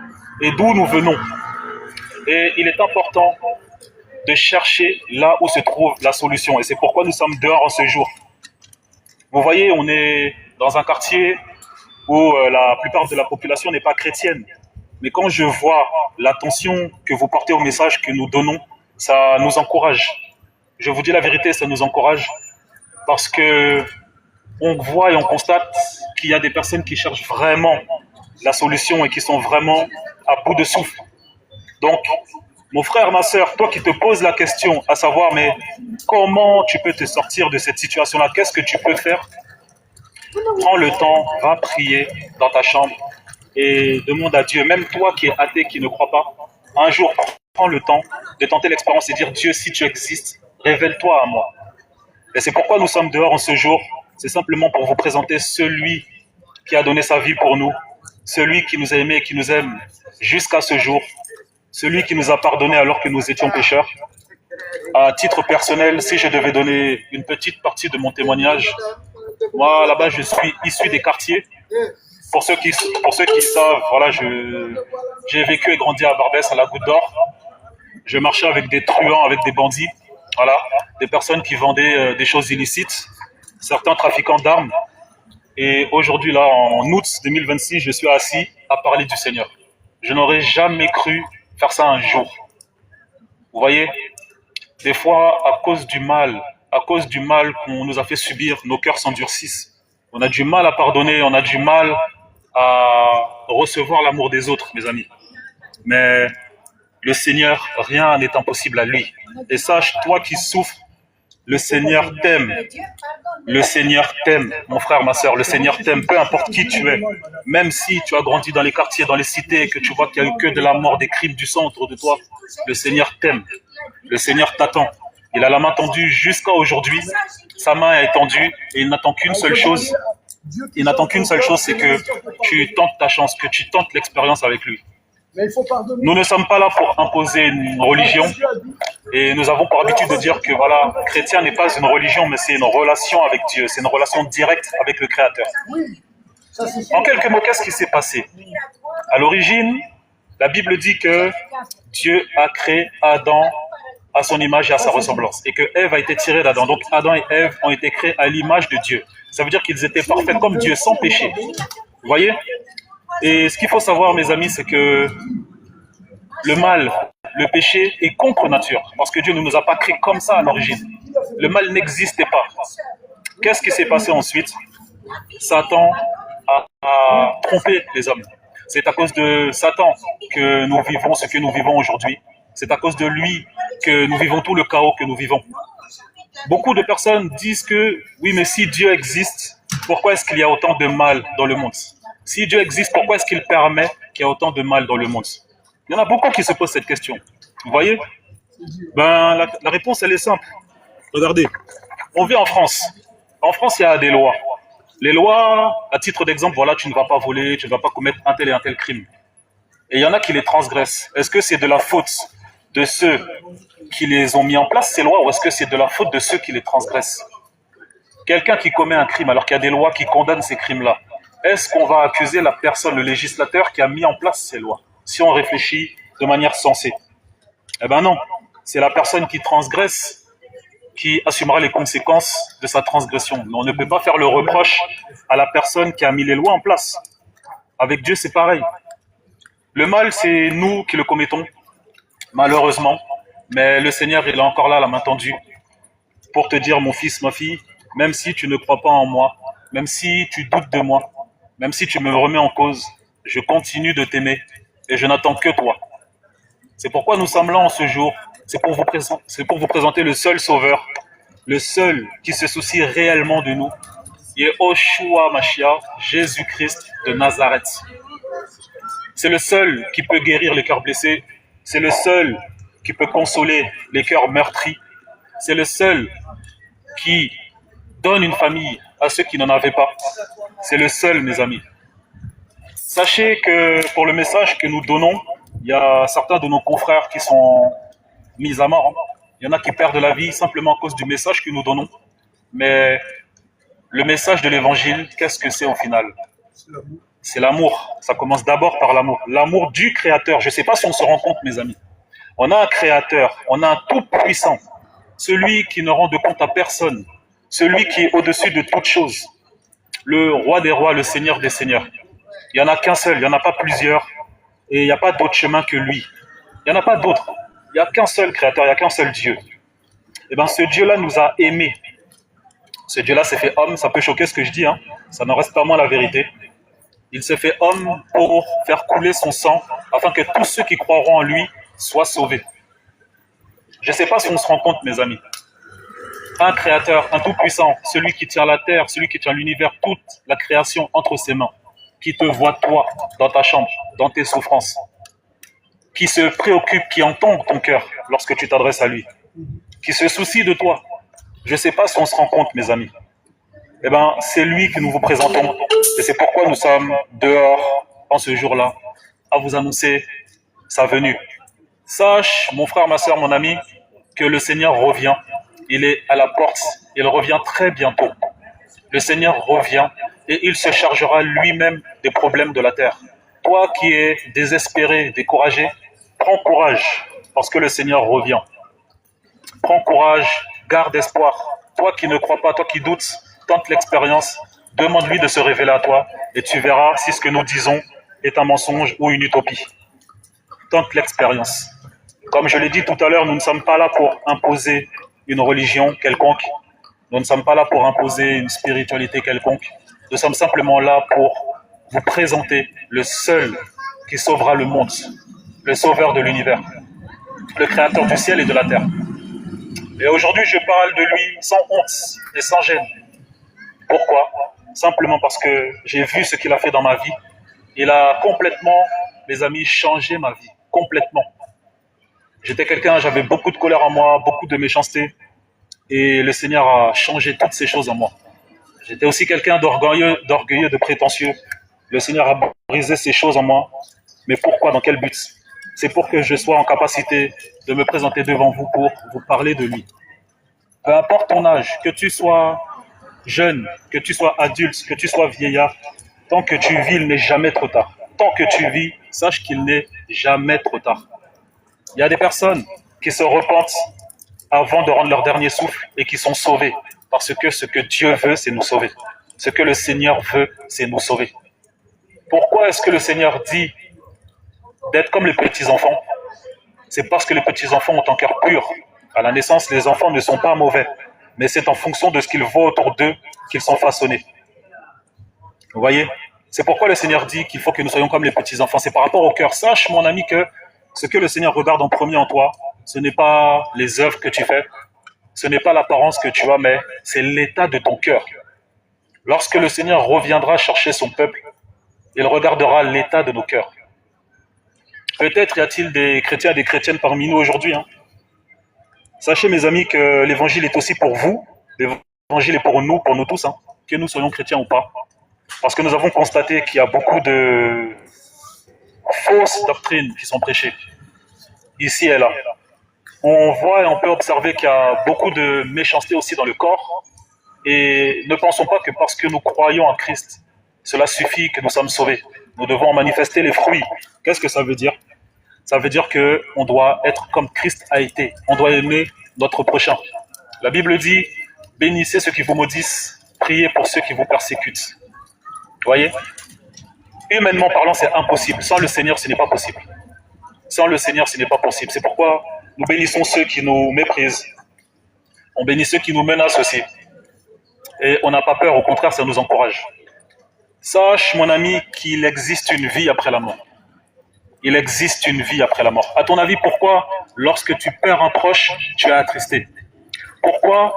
B: et d'où nous venons. Et il est important de chercher là où se trouve la solution. Et c'est pourquoi nous sommes dehors en ce jour. Vous voyez, on est dans un quartier où la plupart de la population n'est pas chrétienne. Mais quand je vois l'attention que vous portez au message que nous donnons, ça nous encourage. Je vous dis la vérité, ça nous encourage. Parce que on voit et on constate qu'il y a des personnes qui cherchent vraiment la solution et qui sont vraiment à bout de souffle. Donc, mon frère, ma sœur, toi qui te poses la question, à savoir, mais comment tu peux te sortir de cette situation-là? Qu'est-ce que tu peux faire? Prends le temps, va prier dans ta chambre et demande à Dieu, même toi qui es athée, qui ne crois pas, un jour, prends le temps de tenter l'expérience et dire, Dieu, si tu existes, révèle-toi à moi. Et c'est pourquoi nous sommes dehors en ce jour. C'est simplement pour vous présenter celui qui a donné sa vie pour nous, celui qui nous a aimés et qui nous aime jusqu'à ce jour, celui qui nous a pardonné alors que nous étions pécheurs. À titre personnel, si je devais donner une petite partie de mon témoignage, moi là-bas je suis issu des quartiers. Pour ceux qui savent, voilà, j'ai vécu et grandi à Barbès, à la Goutte d'Or. Je marchais avec des truands, avec des bandits, voilà, des personnes qui vendaient des choses illicites, certains trafiquants d'armes. Et aujourd'hui, là, en août 2026, je suis assis à parler du Seigneur. Je n'aurais jamais cru faire ça un jour. Vous voyez, des fois, à cause du mal qu'on nous a fait subir, nos cœurs s'endurcissent. On a du mal à pardonner, on a du mal à recevoir l'amour des autres, mes amis. Mais le Seigneur, rien n'est impossible à lui. Et sache, toi qui souffres, le Seigneur t'aime. Le Seigneur t'aime, mon frère, ma sœur. Le Seigneur t'aime, peu importe qui tu es. Même si tu as grandi dans les quartiers, dans les cités, que tu vois qu'il n'y a eu que de la mort, des crimes du sang autour de toi, le Seigneur t'aime. Le Seigneur t'attend. Il a la main tendue jusqu'à aujourd'hui. Sa main est tendue et il n'attend qu'une seule chose. Il n'attend qu'une seule chose, c'est que tu tentes ta chance, que tu tentes l'expérience avec lui. Nous ne sommes pas là pour imposer une religion Et nous avons pour habitude de dire que voilà, chrétien n'est pas une religion, mais c'est une relation avec Dieu, c'est une relation directe avec le Créateur.
A: Ça, c'est
B: En
A: sûr.
B: quelques mots, qu'est-ce qui s'est passé? À l'origine, la Bible dit que Dieu a créé Adam à son image et à sa ressemblance, et que Ève a été tirée d'Adam. Donc Adam et Ève ont été créés à l'image de Dieu. Ça veut dire qu'ils étaient parfaits comme Dieu, sans péché. Vous voyez? Et ce qu'il faut savoir, mes amis, c'est que le mal, le péché est contre nature, parce que Dieu ne nous a pas créés comme ça à l'origine. Le mal n'existait pas. Qu'est-ce qui s'est passé ensuite? Satan a trompé les hommes. C'est à cause de Satan que nous vivons ce que nous vivons aujourd'hui. C'est à cause de lui que nous vivons tout le chaos que nous vivons. Beaucoup de personnes disent que, oui, mais si Dieu existe, pourquoi est-ce qu'il y a autant de mal dans le monde? Si Dieu existe, pourquoi est-ce qu'il permet qu'il y ait autant de mal dans le monde? Il y en a beaucoup qui se posent cette question. Vous voyez? Ben, la réponse, elle est simple. Regardez, on vit en France. En France, il y a des lois. Les lois, à titre d'exemple, voilà, tu ne vas pas voler, tu ne vas pas commettre un tel et un tel crime. Et il y en a qui les transgressent. Est-ce que c'est de la faute de ceux qui les ont mis en place, ces lois, ou est-ce que c'est de la faute de ceux qui les transgressent? Quelqu'un qui commet un crime alors qu'il y a des lois qui condamnent ces crimes-là, est-ce qu'on va accuser la personne, le législateur qui a mis en place ces lois? Si on réfléchit de manière sensée. Eh ben non, c'est la personne qui transgresse qui assumera les conséquences de sa transgression. Mais on ne peut pas faire le reproche à la personne qui a mis les lois en place. Avec Dieu, c'est pareil. Le mal, c'est nous qui le commettons, malheureusement. Mais le Seigneur, il est encore là, la main tendue, pour te dire, mon fils, ma fille, même si tu ne crois pas en moi, même si tu doutes de moi, même si tu me remets en cause, je continue de t'aimer et je n'attends que toi. C'est pourquoi nous sommes là en ce jour. C'est pour vous présenter le seul sauveur, le seul qui se soucie réellement de nous. Yehoshua Mashiach, Jésus-Christ de Nazareth. C'est le seul qui peut guérir les cœurs blessés. C'est le seul qui peut consoler les cœurs meurtris. C'est le seul qui donne une famille à ceux qui n'en avaient pas. C'est le seul, mes amis. Sachez que pour le message que nous donnons, il y a certains de nos confrères qui sont mis à mort. Il y en a qui perdent la vie simplement à cause du message que nous donnons. Mais le message de l'évangile, qu'est-ce que c'est au final? C'est l'amour. Ça commence d'abord par l'amour. L'amour du Créateur. Je ne sais pas si on se rend compte, mes amis. On a un Créateur, on a un Tout-Puissant, celui qui ne rend de compte à personne, celui qui est au-dessus de toutes choses, le Roi des rois, le Seigneur des seigneurs. Il n'y en a qu'un seul, il n'y en a pas plusieurs, et il n'y a pas d'autre chemin que lui. Il n'y en a pas d'autre. Il n'y a qu'un seul Créateur, il n'y a qu'un seul Dieu. Et bien ce Dieu-là nous a aimés. Ce Dieu-là s'est fait homme, ça peut choquer ce que je dis, hein. Ça n'en reste pas moins la vérité. Il s'est fait homme pour faire couler son sang, afin que tous ceux qui croiront en lui soient sauvés. Je ne sais pas si on se rend compte, mes amis. Un Créateur, un Tout-Puissant, celui qui tient la terre, celui qui tient l'univers, toute la création entre ses mains, qui te voit toi, dans ta chambre, dans tes souffrances, qui se préoccupe, qui entend ton cœur lorsque tu t'adresses à lui, qui se soucie de toi. Je ne sais pas si on se rend compte, mes amis. Eh bien, c'est lui que nous vous présentons. Et c'est pourquoi nous sommes dehors, en ce jour-là, à vous annoncer sa venue. Sache, mon frère, ma soeur, mon ami, que le Seigneur revient. Il est à la porte. Il revient très bientôt. Le Seigneur revient et il se chargera lui-même des problèmes de la terre. Toi qui es désespéré, découragé, prends courage parce que le Seigneur revient. Prends courage, garde espoir. Toi qui ne crois pas, toi qui doutes, tente l'expérience, demande-lui de se révéler à toi et tu verras si ce que nous disons est un mensonge ou une utopie. Tente l'expérience. Comme je l'ai dit tout à l'heure, nous ne sommes pas là pour imposer une religion quelconque. Nous ne sommes pas là pour imposer une spiritualité quelconque. Nous sommes simplement là pour vous présenter le seul qui sauvera le monde, le sauveur de l'univers, le créateur du ciel et de la terre. Et aujourd'hui, je parle de lui sans honte et sans gêne. Pourquoi? Simplement parce que j'ai vu ce qu'il a fait dans ma vie. Il a complètement, mes amis, changé ma vie. Complètement. J'étais quelqu'un, j'avais beaucoup de colère en moi, beaucoup de méchanceté. Et le Seigneur a changé toutes ces choses en moi. J'étais aussi quelqu'un d'orgueilleux, de prétentieux. Le Seigneur a brisé ces choses en moi. Mais pourquoi? Dans quel but? c'est pour que je sois en capacité de me présenter devant vous pour vous parler de lui. Peu importe ton âge, que tu sois jeune, que tu sois adulte, que tu sois vieillard, tant que tu vis, il n'est jamais trop tard. Tant que tu vis, sache qu'il n'est jamais trop tard. Il y a des personnes qui se repentent avant de rendre leur dernier souffle et qui sont sauvées. Parce que ce que Dieu veut, c'est nous sauver. Ce que le Seigneur veut, c'est nous sauver. Pourquoi est-ce que le Seigneur dit d'être comme les petits-enfants? C'est parce que les petits-enfants ont un cœur pur. À la naissance, les enfants ne sont pas mauvais, mais c'est en fonction de ce qu'ils voient autour d'eux qu'ils sont façonnés. Vous voyez? C'est pourquoi le Seigneur dit qu'il faut que nous soyons comme les petits-enfants. C'est par rapport au cœur. Sache, mon ami, que ce que le Seigneur regarde en premier en toi, ce n'est pas les œuvres que tu fais, ce n'est pas l'apparence que tu as, mais c'est l'état de ton cœur. Lorsque le Seigneur reviendra chercher son peuple, il regardera l'état de nos cœurs. Peut-être y a-t-il des chrétiens et des chrétiennes parmi nous aujourd'hui. Sachez, mes amis, que l'évangile est aussi pour vous, l'évangile est pour nous tous, que nous soyons chrétiens ou pas. Parce que nous avons constaté qu'il y a beaucoup de fausses doctrines qui sont prêchées, ici et là. On voit et on peut observer qu'il y a beaucoup de méchanceté aussi dans le corps. Et ne pensons pas que parce que nous croyons en Christ, cela suffit que nous sommes sauvés. Nous devons manifester les fruits. Qu'est-ce que ça veut dire? Ça veut dire qu'on doit être comme Christ a été. On doit aimer notre prochain. La Bible dit, bénissez ceux qui vous maudissent, priez pour ceux qui vous persécutent. Vous voyez? Humainement parlant, c'est impossible. Sans le Seigneur, ce n'est pas possible. Sans le Seigneur, ce n'est pas possible. C'est pourquoi nous bénissons ceux qui nous méprisent. On bénit ceux qui nous menacent aussi. Et on n'a pas peur, au contraire, ça nous encourage. Sache, mon ami, qu'il existe une vie après la mort. Il existe une vie après la mort. À ton avis, pourquoi, lorsque tu perds un proche, tu es attristé? Pourquoi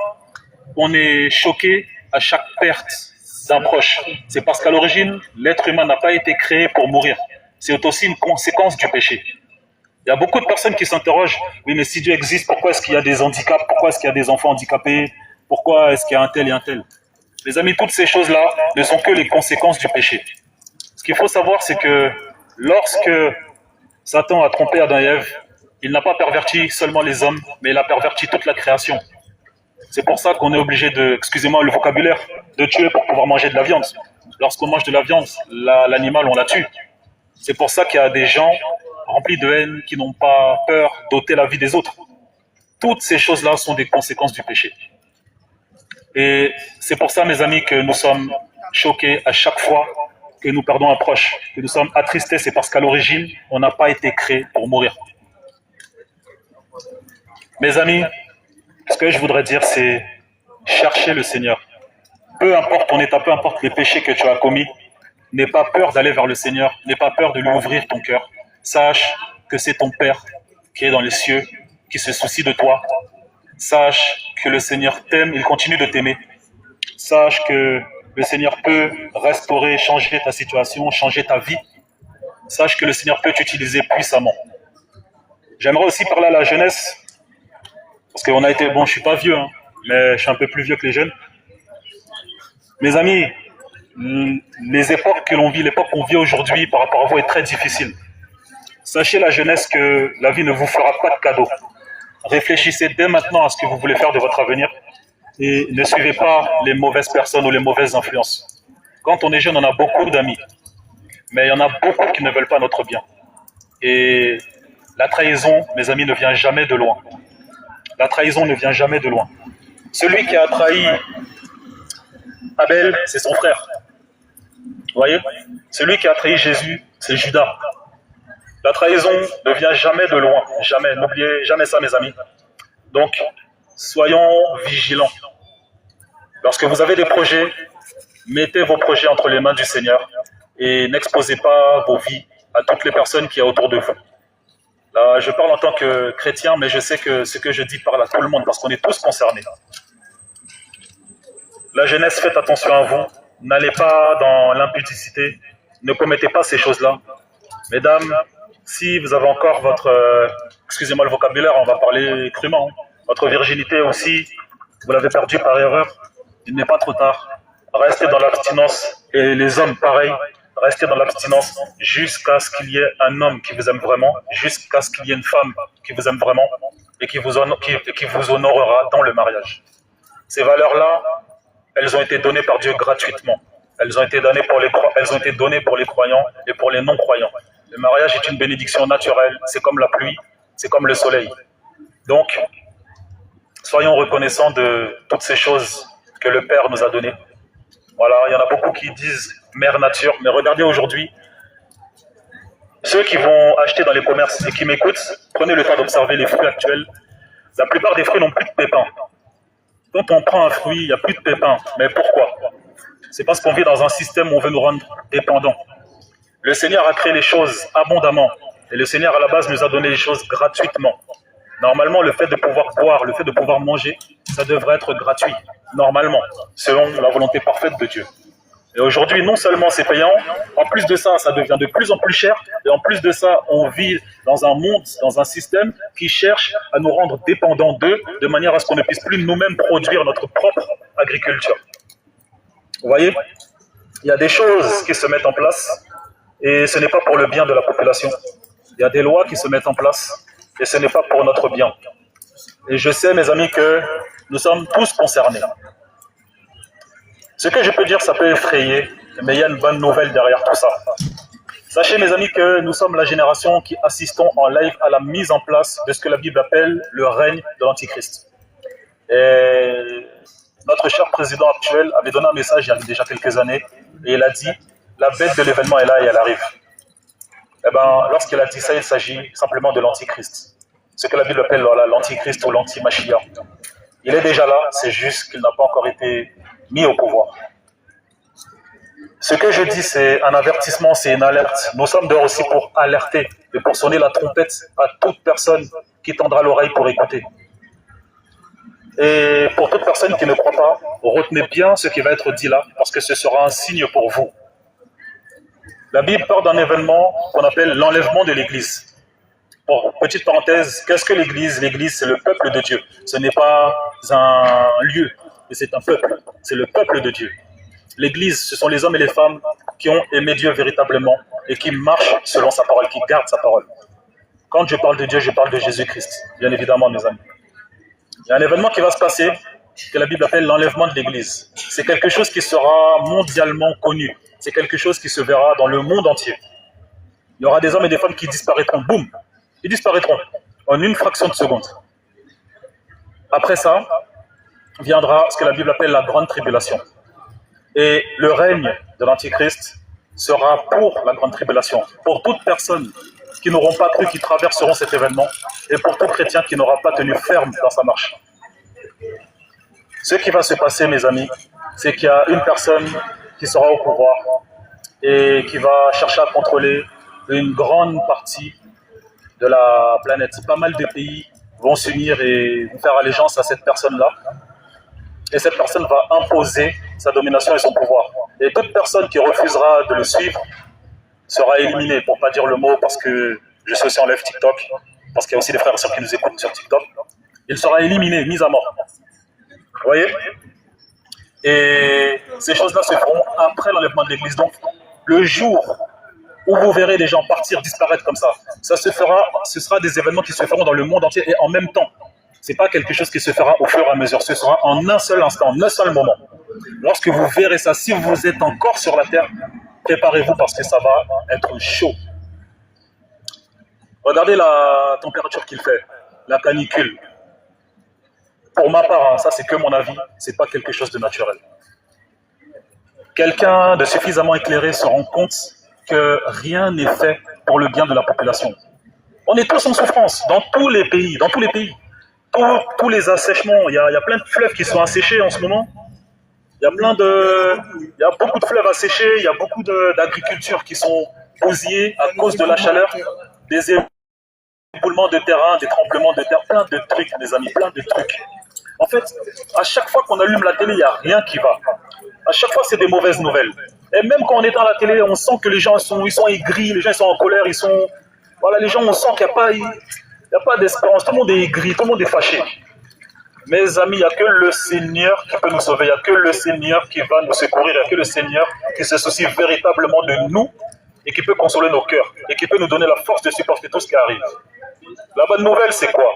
B: on est choqué à chaque perte d'un proche? C'est parce qu'à l'origine, l'être humain n'a pas été créé pour mourir. C'est aussi une conséquence du péché. Il y a beaucoup de personnes qui s'interrogent, oui, mais si Dieu existe, pourquoi est-ce qu'il y a des handicaps? Pourquoi est-ce qu'il y a des enfants handicapés? Pourquoi est-ce qu'il y a un tel et un tel? Les amis, toutes ces choses-là ne sont que les conséquences du péché. Ce qu'il faut savoir, c'est que lorsque Satan a trompé Adam et Ève, il n'a pas perverti seulement les hommes, mais il a perverti toute la création. C'est pour ça qu'on est obligé de, excusez-moi le vocabulaire, de tuer pour pouvoir manger de la viande. Lorsqu'on mange de la viande, l'animal, on la tue. C'est pour ça qu'il y a des gens remplis de haine qui n'ont pas peur d'ôter la vie des autres. Toutes ces choses-là sont des conséquences du péché. Et c'est pour ça, mes amis, que nous sommes choqués à chaque fois que nous perdons un proche, que nous sommes attristés. C'est parce qu'à l'origine, on n'a pas été créé pour mourir. Mes amis, ce que je voudrais dire, c'est chercher le Seigneur. Peu importe ton état, peu importe les péchés que tu as commis, n'aie pas peur d'aller vers le Seigneur, n'aie pas peur de lui ouvrir ton cœur. Sache que c'est ton Père qui est dans les cieux, qui se soucie de toi. Sache que le Seigneur t'aime, il continue de t'aimer. Sache que le Seigneur peut restaurer, changer ta situation, changer ta vie. Sache que le Seigneur peut t'utiliser puissamment. J'aimerais aussi parler à la jeunesse, parce qu'on a été, bon, je suis pas vieux, mais je suis un peu plus vieux que les jeunes. Mes amis, les époques que l'on vit, l'époque qu'on vit aujourd'hui par rapport à vous est très difficile. Sachez la jeunesse que la vie ne vous fera pas de cadeau. Réfléchissez dès maintenant à ce que vous voulez faire de votre avenir et ne suivez pas les mauvaises personnes ou les mauvaises influences. Quand on est jeune, on a beaucoup d'amis, mais il y en a beaucoup qui ne veulent pas notre bien. Et la trahison, mes amis, ne vient jamais de loin. La trahison ne vient jamais de loin. Celui qui a trahi Abel, c'est son frère. Vous voyez? Celui qui a trahi Jésus, c'est Judas. La trahison ne vient jamais de loin. Jamais. N'oubliez jamais ça, mes amis. Donc, soyons vigilants. Lorsque vous avez des projets, mettez vos projets entre les mains du Seigneur et n'exposez pas vos vies à toutes les personnes qui sont autour de vous. Là, je parle en tant que chrétien, mais je sais que ce que je dis parle à tout le monde parce qu'on est tous concernés. La jeunesse, faites attention à vous. N'allez pas dans l'impudicité. Ne commettez pas ces choses-là. Mesdames, si vous avez encore votre, excusez-moi le vocabulaire, on va parler crûment, votre virginité aussi, vous l'avez perdue par erreur, il n'est pas trop tard. Restez dans l'abstinence. Et les hommes, pareil, restez dans l'abstinence jusqu'à ce qu'il y ait un homme qui vous aime vraiment, jusqu'à ce qu'il y ait une femme qui vous aime vraiment et qui vous honorera dans le mariage. Ces valeurs-là, elles ont été données par Dieu gratuitement. Elles ont été données pour les croyants et pour les non-croyants. Le mariage est une bénédiction naturelle, c'est comme la pluie, c'est comme le soleil. Donc, soyons reconnaissants de toutes ces choses que le Père nous a données. Voilà, il y en a beaucoup qui disent Mère Nature, mais regardez aujourd'hui, ceux qui vont acheter dans les commerces et qui m'écoutent, prenez le temps d'observer les fruits actuels. La plupart des fruits n'ont plus de pépins. Quand on prend un fruit, il n'y a plus de pépins. Mais pourquoi? C'est parce qu'on vit dans un système où on veut nous rendre dépendants. Le Seigneur a créé les choses abondamment. Et le Seigneur, à la base, nous a donné les choses gratuitement. Normalement, le fait de pouvoir boire, le fait de pouvoir manger, ça devrait être gratuit. Normalement, selon la volonté parfaite de Dieu. Et aujourd'hui, non seulement c'est payant, en plus de ça, ça devient de plus en plus cher. Et en plus de ça, on vit dans un monde, dans un système qui cherche à nous rendre dépendants d'eux, de manière à ce qu'on ne puisse plus nous-mêmes produire notre propre agriculture. Vous voyez, il y a des choses qui se mettent en place et ce n'est pas pour le bien de la population. Il y a des lois qui se mettent en place et ce n'est pas pour notre bien. Et je sais, mes amis, que nous sommes tous concernés. Ce que je peux dire, ça peut effrayer, mais il y a une bonne nouvelle derrière tout ça. Sachez, mes amis, que nous sommes la génération qui assistons en live à la mise en place de ce que la Bible appelle le règne de l'Antichrist. Et notre cher président actuel avait donné un message il y a déjà quelques années, et il a dit, la bête de l'événement est là et elle arrive. Eh bien, lorsqu'il a dit ça, il s'agit simplement de l'Antichrist. Ce que la Bible appelle l'Antichrist ou l'Anti-Machia. Il est déjà là, c'est juste qu'il n'a pas encore été mis au pouvoir. Ce que je dis, c'est un avertissement, c'est une alerte. Nous sommes dehors aussi pour alerter et pour sonner la trompette à toute personne qui tendra l'oreille pour écouter. Et pour toute personne qui ne croit pas, retenez bien ce qui va être dit là, parce que ce sera un signe pour vous. La Bible parle d'un événement qu'on appelle l'enlèvement de l'Église. Bon, petite parenthèse, qu'est-ce que l'Église? L'Église, c'est le peuple de Dieu. Ce n'est pas un lieu, mais c'est un peuple. C'est le peuple de Dieu. L'Église, ce sont les hommes et les femmes qui ont aimé Dieu véritablement et qui marchent selon sa parole, qui gardent sa parole. Quand je parle de Dieu, je parle de Jésus-Christ, bien évidemment, mes amis. Il y a un événement qui va se passer, que la Bible appelle l'enlèvement de l'Église. C'est quelque chose qui sera mondialement connu. C'est quelque chose qui se verra dans le monde entier. Il y aura des hommes et des femmes qui disparaîtront, boum, ils disparaîtront en une fraction de seconde. Après ça, viendra ce que la Bible appelle la grande tribulation. Et le règne de l'Antichrist sera pour la grande tribulation, pour toute personne qui n'auront pas cru, qui traverseront cet événement, et pour tout chrétien qui n'aura pas tenu ferme dans sa marche. Ce qui va se passer, mes amis, c'est qu'il y a une personne qui sera au pouvoir et qui va chercher à contrôler une grande partie de la planète. Pas mal de pays vont s'unir et vont faire allégeance à cette personne-là. Et cette personne va imposer sa domination et son pouvoir. Et toute personne qui refusera de le suivre sera éliminée, pour ne pas dire le mot, parce que je suis aussi en live TikTok, parce qu'il y a aussi des frères et sœurs qui nous écoutent sur TikTok. Il sera éliminé, mis à mort. Vous voyez? Et ces choses-là se feront après l'enlèvement de l'Église. Donc, le jour où vous verrez des gens partir, disparaître comme ça, ce sera des événements qui se feront dans le monde entier et en même temps. Ce n'est pas quelque chose qui se fera au fur et à mesure, ce sera en un seul instant, en un seul moment. Lorsque vous verrez ça, si vous êtes encore sur la terre, préparez-vous parce que ça va être chaud. Regardez la température qu'il fait, la canicule. Pour ma part, ça c'est que mon avis, c'est pas quelque chose de naturel. Quelqu'un de suffisamment éclairé se rend compte que rien n'est fait pour le bien de la population. On est tous en souffrance, dans tous les pays, tous les assèchements. Il y a plein de fleuves qui sont asséchés en ce moment. Il y a beaucoup de fleuves asséchés, il y a beaucoup d'agricultures qui sont bousillées à cause de la chaleur, des éboulements de terrain, des tremblements de terre, plein de trucs, mes amis, plein de trucs. En fait, à chaque fois qu'on allume la télé, il n'y a rien qui va. À chaque fois, c'est des mauvaises nouvelles. Et même quand on est dans la télé, on sent que les gens ils sont aigris, les gens ils sont en colère, les gens, on sent qu'il n'y a pas d'espérance, tout le monde est aigri, tout le monde est fâché. Mes amis, il n'y a que le Seigneur qui peut nous sauver, il n'y a que le Seigneur qui va nous secourir, il n'y a que le Seigneur qui se soucie véritablement de nous et qui peut consoler nos cœurs et qui peut nous donner la force de supporter tout ce qui arrive. La bonne nouvelle, c'est quoi?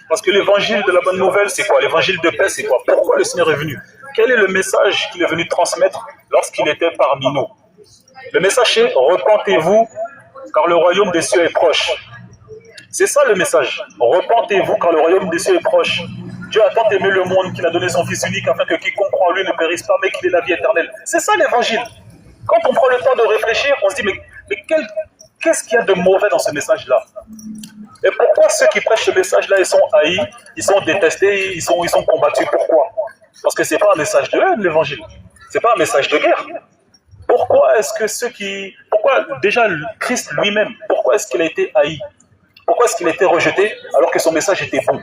B: Parce que l'évangile de la bonne nouvelle, c'est quoi? L'évangile de paix, c'est quoi? Pourquoi le Seigneur est venu? Quel est le message qu'il est venu transmettre lorsqu'il était parmi nous? Le message c'est « Repentez-vous, car le royaume des cieux est proche ». C'est ça le message. Repentez-vous, car le royaume des cieux est proche. Dieu a tant aimé le monde qu'il a donné son Fils unique afin que quiconque croit en lui ne périsse pas, mais qu'il ait la vie éternelle. C'est ça l'évangile. Quand on prend le temps de réfléchir, on se dit mais qu'est-ce qu'il y a de mauvais dans ce message-là? Et pourquoi ceux qui prêchent ce message-là, ils sont haïs, ils sont détestés, ils sont combattus? Pourquoi? Parce que ce n'est pas un message de haine, l'évangile. Ce n'est pas un message de guerre. Pourquoi est-ce que pourquoi déjà Christ lui-même, pourquoi est-ce qu'il a été haï? Pourquoi est-ce qu'il a été rejeté alors que son message était bon?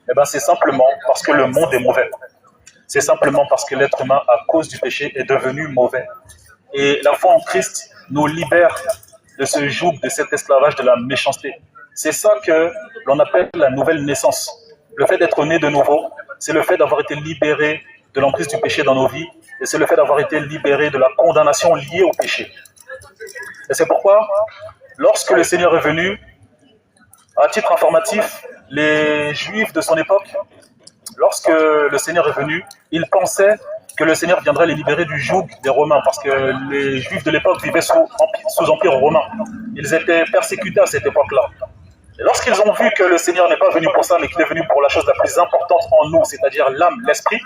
B: Eh bien, c'est simplement parce que le monde est mauvais. C'est simplement parce que l'être humain, à cause du péché, est devenu mauvais. Et la foi en Christ nous libère de ce joug, de cet esclavage de la méchanceté. C'est ça que l'on appelle la nouvelle naissance. Le fait d'être né de nouveau, c'est le fait d'avoir été libéré de l'emprise du péché dans nos vies, et c'est le fait d'avoir été libéré de la condamnation liée au péché. Et c'est pourquoi, lorsque le Seigneur est venu, à titre informatif, les Juifs de son époque, lorsque le Seigneur est venu, ils pensaient que le Seigneur viendrait les libérer du joug des Romains, parce que les Juifs de l'époque vivaient sous empire romain. Ils étaient persécutés à cette époque-là. Et lorsqu'ils ont vu que le Seigneur n'est pas venu pour ça, mais qu'il est venu pour la chose la plus importante en nous, c'est-à-dire l'âme, l'esprit,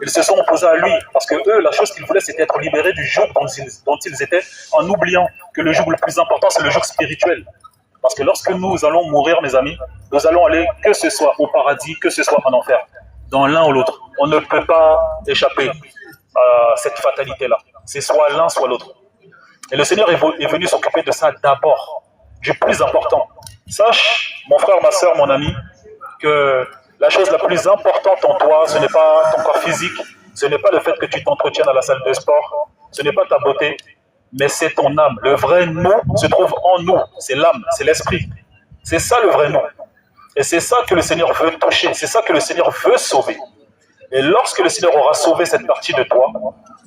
B: ils se sont opposés à lui, parce que eux, la chose qu'ils voulaient, c'était être libérés du joug dont ils étaient, en oubliant que le joug le plus important, c'est le joug spirituel. Parce que lorsque nous allons mourir, mes amis, nous allons aller, que ce soit au paradis, que ce soit en enfer, dans l'un ou l'autre. On ne peut pas échapper à cette fatalité-là. C'est soit l'un, soit l'autre. Et le Seigneur est venu s'occuper de ça d'abord, du plus important. Sache, mon frère, ma soeur, mon ami, que la chose la plus importante en toi, ce n'est pas ton corps physique, ce n'est pas le fait que tu t'entretiennes à la salle de sport, ce n'est pas ta beauté, mais c'est ton âme. Le vrai nous se trouve en nous, c'est l'âme, c'est l'esprit. C'est ça le vrai nous. Et c'est ça que le Seigneur veut toucher, c'est ça que le Seigneur veut sauver. Et lorsque le Seigneur aura sauvé cette partie de toi,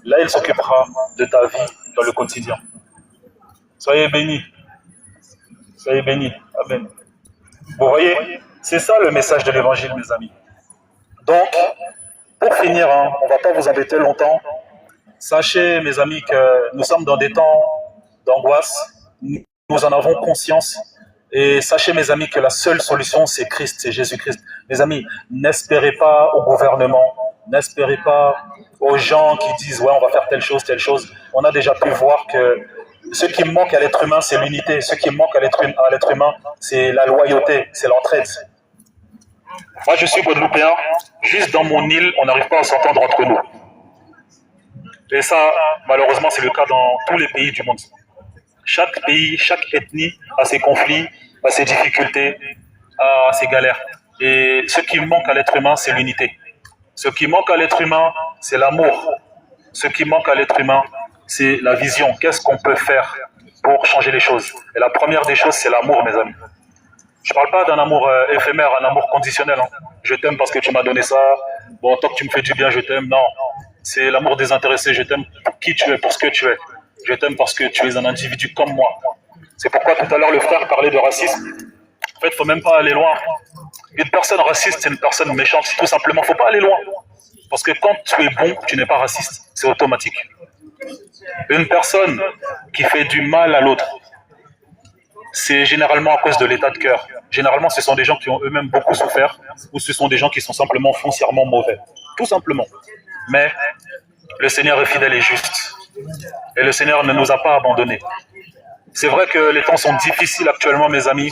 B: là il s'occupera de ta vie dans le quotidien. Soyez bénis. Soyez bénis. Amen. Vous voyez, c'est ça le message de l'évangile, mes amis. Donc, pour finir, on ne va pas vous embêter longtemps. Sachez, mes amis, que nous sommes dans des temps d'angoisse. Nous en avons conscience. Et sachez, mes amis, que la seule solution, c'est Christ, c'est Jésus-Christ. Mes amis, n'espérez pas au gouvernement, n'espérez pas aux gens qui disent « ouais, on va faire telle chose, telle chose ». On a déjà pu voir que ce qui manque à l'être humain, c'est l'unité. Ce qui manque à l'être humain, c'est la loyauté, c'est l'entraide. Moi, je suis guadeloupéen. Juste dans mon île, on n'arrive pas à s'entendre entre nous. Et ça, malheureusement, c'est le cas dans tous les pays du monde. Chaque pays, chaque ethnie a ses conflits, a ses difficultés, a ses galères. Et ce qui manque à l'être humain, c'est l'unité. Ce qui manque à l'être humain, c'est l'amour. Ce qui manque à l'être humain, c'est la vision. Qu'est-ce qu'on peut faire pour changer les choses? Et la première des choses, c'est l'amour, mes amis. Je ne parle pas d'un amour éphémère, un amour conditionnel. Je t'aime parce que tu m'as donné ça. Bon, tant que tu me fais du bien, je t'aime. Non, c'est l'amour désintéressé. Je t'aime pour qui tu es, pour ce que tu es. Je t'aime parce que tu es un individu comme moi. C'est pourquoi tout à l'heure, le frère parlait de racisme. En fait, il ne faut même pas aller loin. Une personne raciste, c'est une personne méchante. Tout simplement, il ne faut pas aller loin. Parce que quand tu es bon, tu n'es pas raciste. C'est automatique. Une personne qui fait du mal à l'autre, c'est généralement à cause de l'état de cœur. Généralement, ce sont des gens qui ont eux-mêmes beaucoup souffert, ou ce sont des gens qui sont simplement foncièrement mauvais. Tout simplement. Mais le Seigneur est fidèle et juste. Et le Seigneur ne nous a pas abandonnés. C'est vrai que les temps sont difficiles actuellement, mes amis,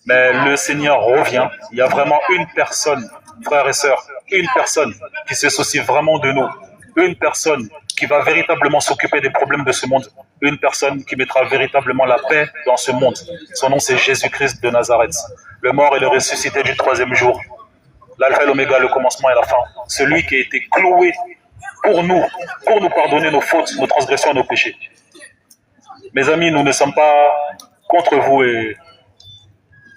B: mais le Seigneur revient. Il y a vraiment une personne, frères et sœurs, une personne qui se soucie vraiment de nous. Une personne qui va véritablement s'occuper des problèmes de ce monde. Une personne qui mettra véritablement la paix dans ce monde. Son nom, c'est Jésus-Christ de Nazareth. Le mort et le ressuscité du troisième jour. L'alpha et l'oméga, le commencement et la fin. Celui qui a été cloué pour nous pardonner nos fautes, nos transgressions et nos péchés. Mes amis, nous ne sommes pas contre vous et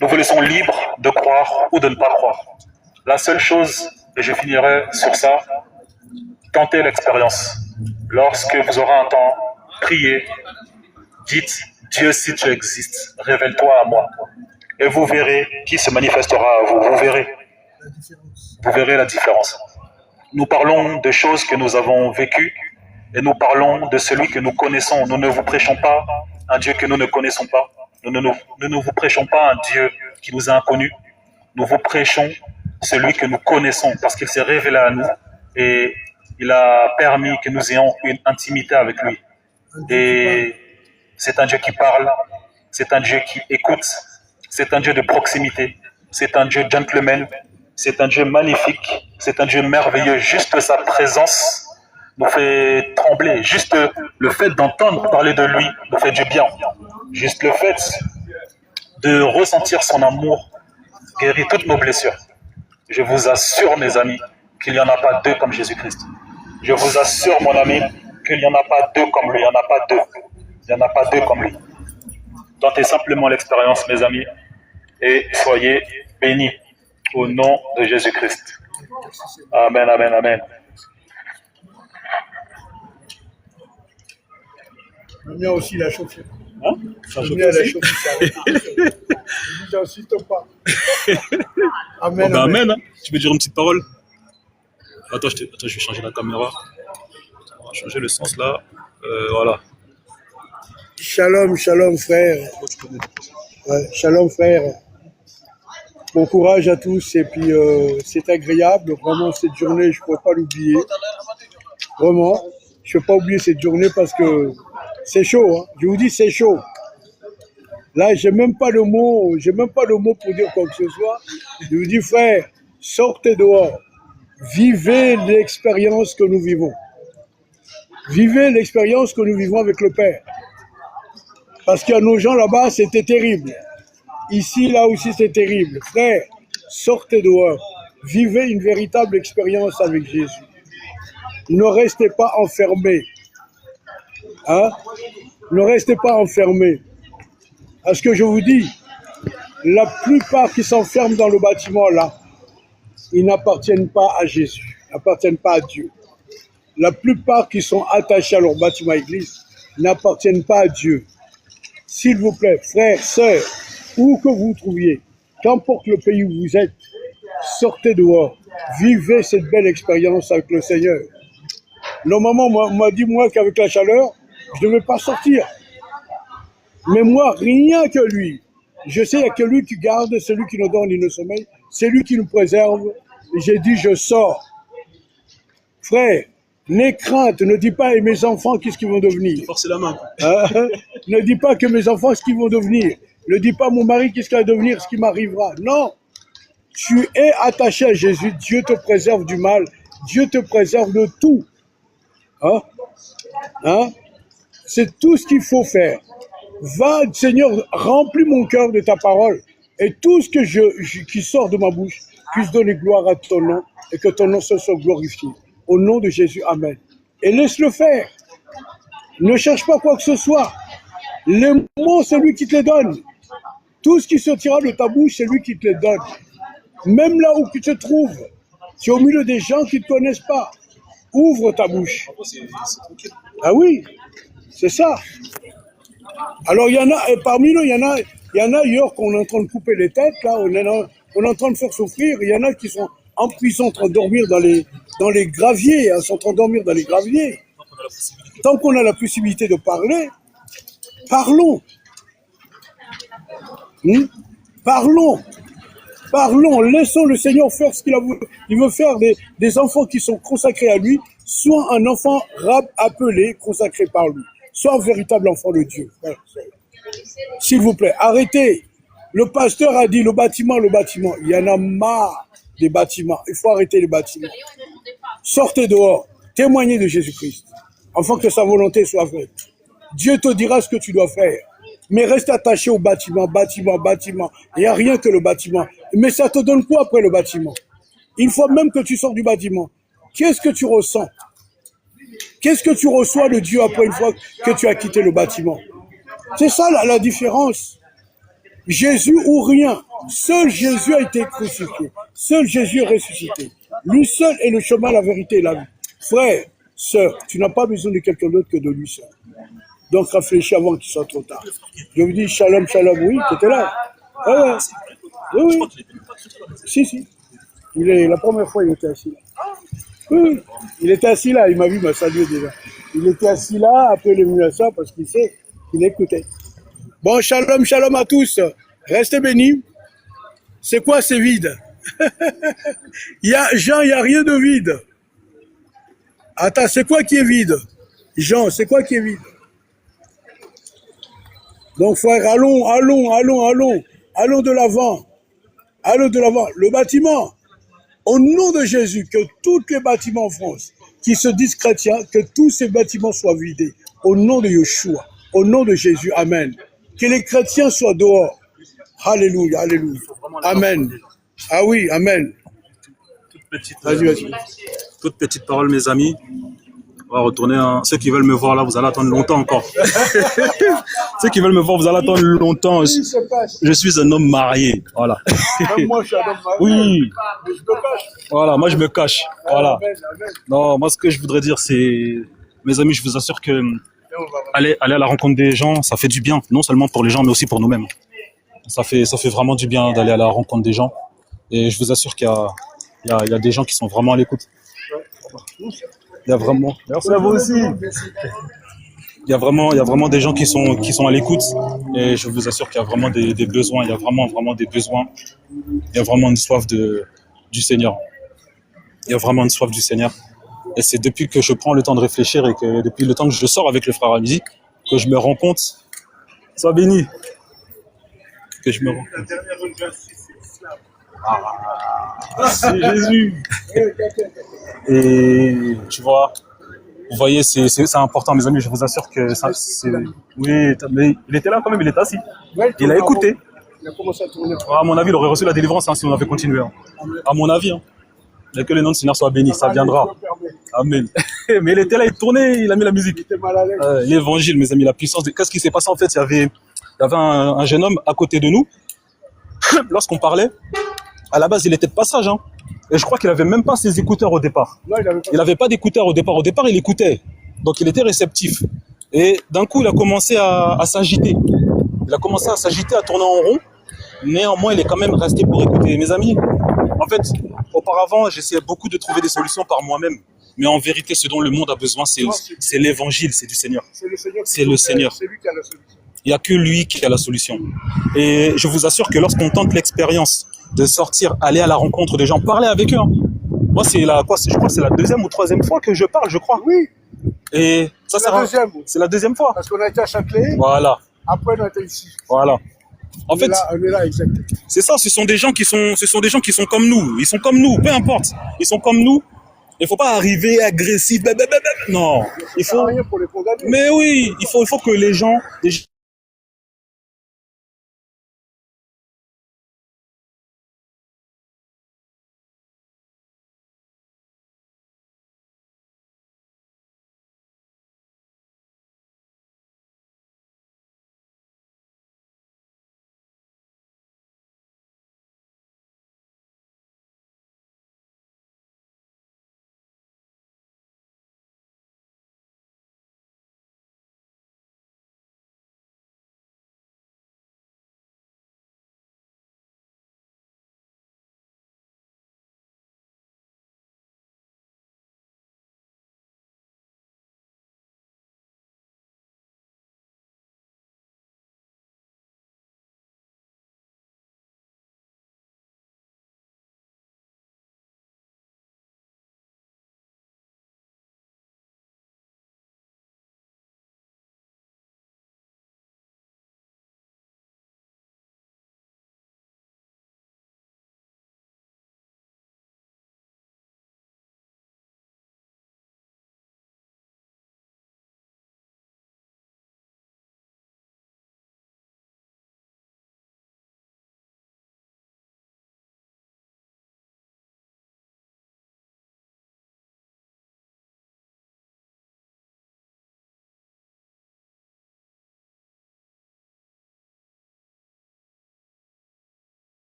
B: nous vous laissons libres de croire ou de ne pas croire. La seule chose, et je finirai sur ça, tentez l'expérience. Lorsque vous aurez un temps, priez, dites, Dieu, si tu existes, révèle-toi à moi. Et vous verrez qui se manifestera à vous. Vous verrez. Vous verrez la différence. Nous parlons de choses que nous avons vécues et nous parlons de celui que nous connaissons. Nous ne vous prêchons pas un Dieu que nous ne connaissons pas. Nous ne vous prêchons pas un Dieu qui nous est inconnu. Nous vous prêchons celui que nous connaissons parce qu'il s'est révélé à nous et il a permis que nous ayons une intimité avec lui. Et c'est un Dieu qui parle, c'est un Dieu qui écoute, c'est un Dieu de proximité, c'est un Dieu gentleman, c'est un Dieu magnifique, c'est un Dieu merveilleux. Juste sa présence nous fait trembler. Juste le fait d'entendre parler de lui nous fait du bien. Juste le fait de ressentir son amour guérit toutes nos blessures. Je vous assure, mes amis, qu'il n'y en a pas deux comme Jésus-Christ. Je vous assure, mon ami, qu'il n'y en a pas deux comme lui. Il n'y en a pas deux. Il n'y en a pas deux comme lui. Tentez simplement l'expérience, mes amis, et soyez bénis au nom de Jésus-Christ. Amen, amen, amen.
A: Le mien aussi, il a chauffé.
B: Hein?
A: Le mien, il a chauffé. J'insiste pas. Amen,
B: Bon,
A: amen.
B: amen. Hein? Tu veux dire une petite parole? Attends, je vais changer la caméra. On va changer le sens là. Voilà.
A: Shalom, shalom, frère. Ouais, shalom, frère. Bon courage à tous. Et puis, c'est agréable. Vraiment, cette journée, je ne peux pas l'oublier. Vraiment. Je ne peux pas oublier cette journée parce que c'est chaud. Hein. Je vous dis, c'est chaud. Là, j'ai même pas le mot pour dire quoi que ce soit. Je vous dis, frère, sortez dehors. Vivez l'expérience que nous vivons. Vivez l'expérience que nous vivons avec le Père. Parce qu'il y a nos gens là-bas, c'était terrible. Ici, là aussi, c'est terrible. Frère, sortez dehors. Vivez une véritable expérience avec Jésus. Ne restez pas enfermés. Hein? Ne restez pas enfermés. Parce que je vous dis, la plupart qui s'enferment dans le bâtiment là, ils n'appartiennent pas à Jésus, n'appartiennent pas à Dieu. La plupart qui sont attachés à leur bâtiment église n'appartiennent pas à Dieu. S'il vous plaît, frères, sœurs, où que vous vous trouviez, qu'importe le pays où vous êtes, sortez dehors, vivez cette belle expérience avec le Seigneur. Normalement, on m'a dit moi qu'avec la chaleur, je ne devais pas sortir. Mais moi, rien que lui, je sais qu'il n'y a que lui qui garde, celui qui nous donne le sommeil, c'est lui qui nous préserve. Et j'ai dit, je sors. Frère, n'aie crainte, ne dis pas, et mes enfants, qu'est-ce qu'ils vont devenir?
B: Forcez la main.
A: Ne dis pas que mes enfants, ce qu'ils vont devenir. Ne dis pas, mon mari, qu'est-ce qu'il va devenir, ce qui m'arrivera. Non, tu es attaché à Jésus, Dieu te préserve du mal, Dieu te préserve de tout. Hein? Hein? C'est tout ce qu'il faut faire. Va, Seigneur, remplis mon cœur de ta parole et tout ce que qui sort de ma bouche puisse donner gloire à ton nom et que ton nom se soit glorifié. Au nom de Jésus, amen. Et laisse-le faire. Ne cherche pas quoi que ce soit. Les mots, c'est lui qui te les donne. Tout ce qui sortira de ta bouche, c'est lui qui te les donne. Même là où tu te trouves, tu es au milieu des gens qui ne te connaissent pas. Ouvre ta bouche. Ah oui, c'est ça. Alors il y en a, et parmi nous, il y en a ailleurs qu'on est en train de couper les têtes, là, on est en train de faire souffrir. Il y en a qui sont en prison, en train de dormir dans les graviers, hein, sont en train de dormir dans les graviers. Tant qu'on a la possibilité de parler, parlons. Parlons, laissons le Seigneur faire ce qu'il a voulu. Il veut faire des enfants qui sont consacrés à lui, soit un enfant appelé, consacré par lui, soit un véritable enfant de Dieu. S'il vous plaît, arrêtez. Le pasteur a dit le bâtiment. Il y en a marre des bâtiments. Il faut arrêter les bâtiments. Sortez dehors, témoignez de Jésus-Christ, afin que sa volonté soit faite. Dieu te dira ce que tu dois faire. Mais reste attaché au bâtiment. Il n'y a rien que le bâtiment. Mais ça te donne quoi après le bâtiment? Une fois même que tu sors du bâtiment, qu'est-ce que tu ressens? Qu'est-ce que tu reçois de Dieu après une fois que tu as quitté le bâtiment? C'est ça la différence. Jésus ou rien. Seul Jésus a été crucifié. Seul Jésus est ressuscité. Lui seul est le chemin, la vérité et la vie. Frère, sœur, tu n'as pas besoin de quelqu'un d'autre que de lui seul. Donc réfléchis avant qu'il soit trop tard. Je vous dis shalom, shalom, oui, tu étais là. Ah ouais. Oui, oui. Si. La première fois, il était assis là. Oui, il était assis là, il m'a vu, il m'a salué déjà. Il était assis là, après il est venu à ça parce qu'il sait qu'il écoutait. Bon, shalom, shalom à tous. Restez bénis. C'est quoi, c'est vide? Jean, il n'y a rien de vide. Attends, c'est quoi qui est vide? Jean, c'est quoi qui est vide? Donc, frère, allons de l'avant. Allons de l'avant. Le bâtiment, au nom de Jésus, que tous les bâtiments en France qui se disent chrétiens, que tous ces bâtiments soient vidés. Au nom de Yeshua, au nom de Jésus, amen. Que les chrétiens soient dehors. Alléluia, alléluia. Amen. Ah oui, amen.
B: Toute petite parole, mes amis. On va retourner. Ceux qui veulent me voir là, vous allez attendre longtemps encore. Ceux qui veulent me voir, vous allez attendre longtemps. Je suis un homme marié. Voilà.
A: Même moi, je suis un homme marié.
B: Oui.
A: Mais je me cache.
B: Voilà, moi je me cache. Voilà.
A: Amen.
B: Non, moi ce que je voudrais dire, c'est, mes amis, je vous assure que aller à la rencontre des gens, ça fait du bien. Non seulement pour les gens, mais aussi pour nous-mêmes. Ça fait vraiment du bien d'aller à la rencontre des gens. Et je vous assure qu'il y a des gens qui sont vraiment à l'écoute. Il y a vraiment. Merci à vous aussi. Il y a vraiment des gens qui sont à l'écoute. Et je vous assure qu'il y a vraiment des besoins. Il y a vraiment des besoins. Il y a vraiment une soif du Seigneur. Il y a vraiment une soif du Seigneur. Et c'est depuis que je prends le temps de réfléchir et que depuis le temps que je sors avec le frère Amizi que je me rends compte. Sois béni. Que je me rends compte. C'est Jésus. Et tu vois, vous voyez, c'est important, mes amis. Je vous assure que ça, c'est. Oui, mais il était là quand même, il était assis. Il a écouté.
A: Il a commencé à tourner.
B: À mon avis, il aurait reçu la délivrance si on avait continué. À mon avis. Et que le nom du Seigneur soit béni, ça viendra. Amen. Mais il était là, il tournait, il a mis la musique.
A: Il était mal à l'aise.
B: L'évangile, mes amis, la puissance. Qu'est-ce qui s'est passé en fait? Il y avait un jeune homme à côté de nous. Lorsqu'on parlait, à la base, il était de passage. Hein. Et je crois qu'il n'avait même pas ses écouteurs au départ.
A: Non,
B: il n'avait pas d'écouteurs au départ. Au départ, il écoutait. Donc, il était réceptif. Et d'un coup, il a commencé à s'agiter. Il a commencé à s'agiter, à tourner en rond. Néanmoins, il est quand même resté pour écouter. Mes amis, en fait, auparavant, j'essayais beaucoup de trouver des solutions par moi-même. Mais en vérité, ce dont le monde a besoin, c'est l'évangile, c'est du Seigneur. C'est le Seigneur.
A: C'est lui qui a la solution.
B: Il n'y a que lui qui a la solution. Et je vous assure que lorsqu'on tente l'expérience de sortir, aller à la rencontre des gens, parler avec eux. Hein. Moi, je crois que c'est la deuxième ou troisième fois que je parle, je crois.
A: Oui.
B: Et ça c'est la deuxième fois.
A: Parce qu'on a été à Châtelet.
B: Voilà.
A: Après, on a été ici.
B: Voilà. En fait,
A: on est là, exactement.
B: C'est ça. Ce sont des gens qui sont comme nous. Ils sont comme nous. Peu importe. Ils sont comme nous. Il faut pas arriver agressif. Non. Il faut.
A: Rien pour les condamner.
B: Mais oui, il faut que les gens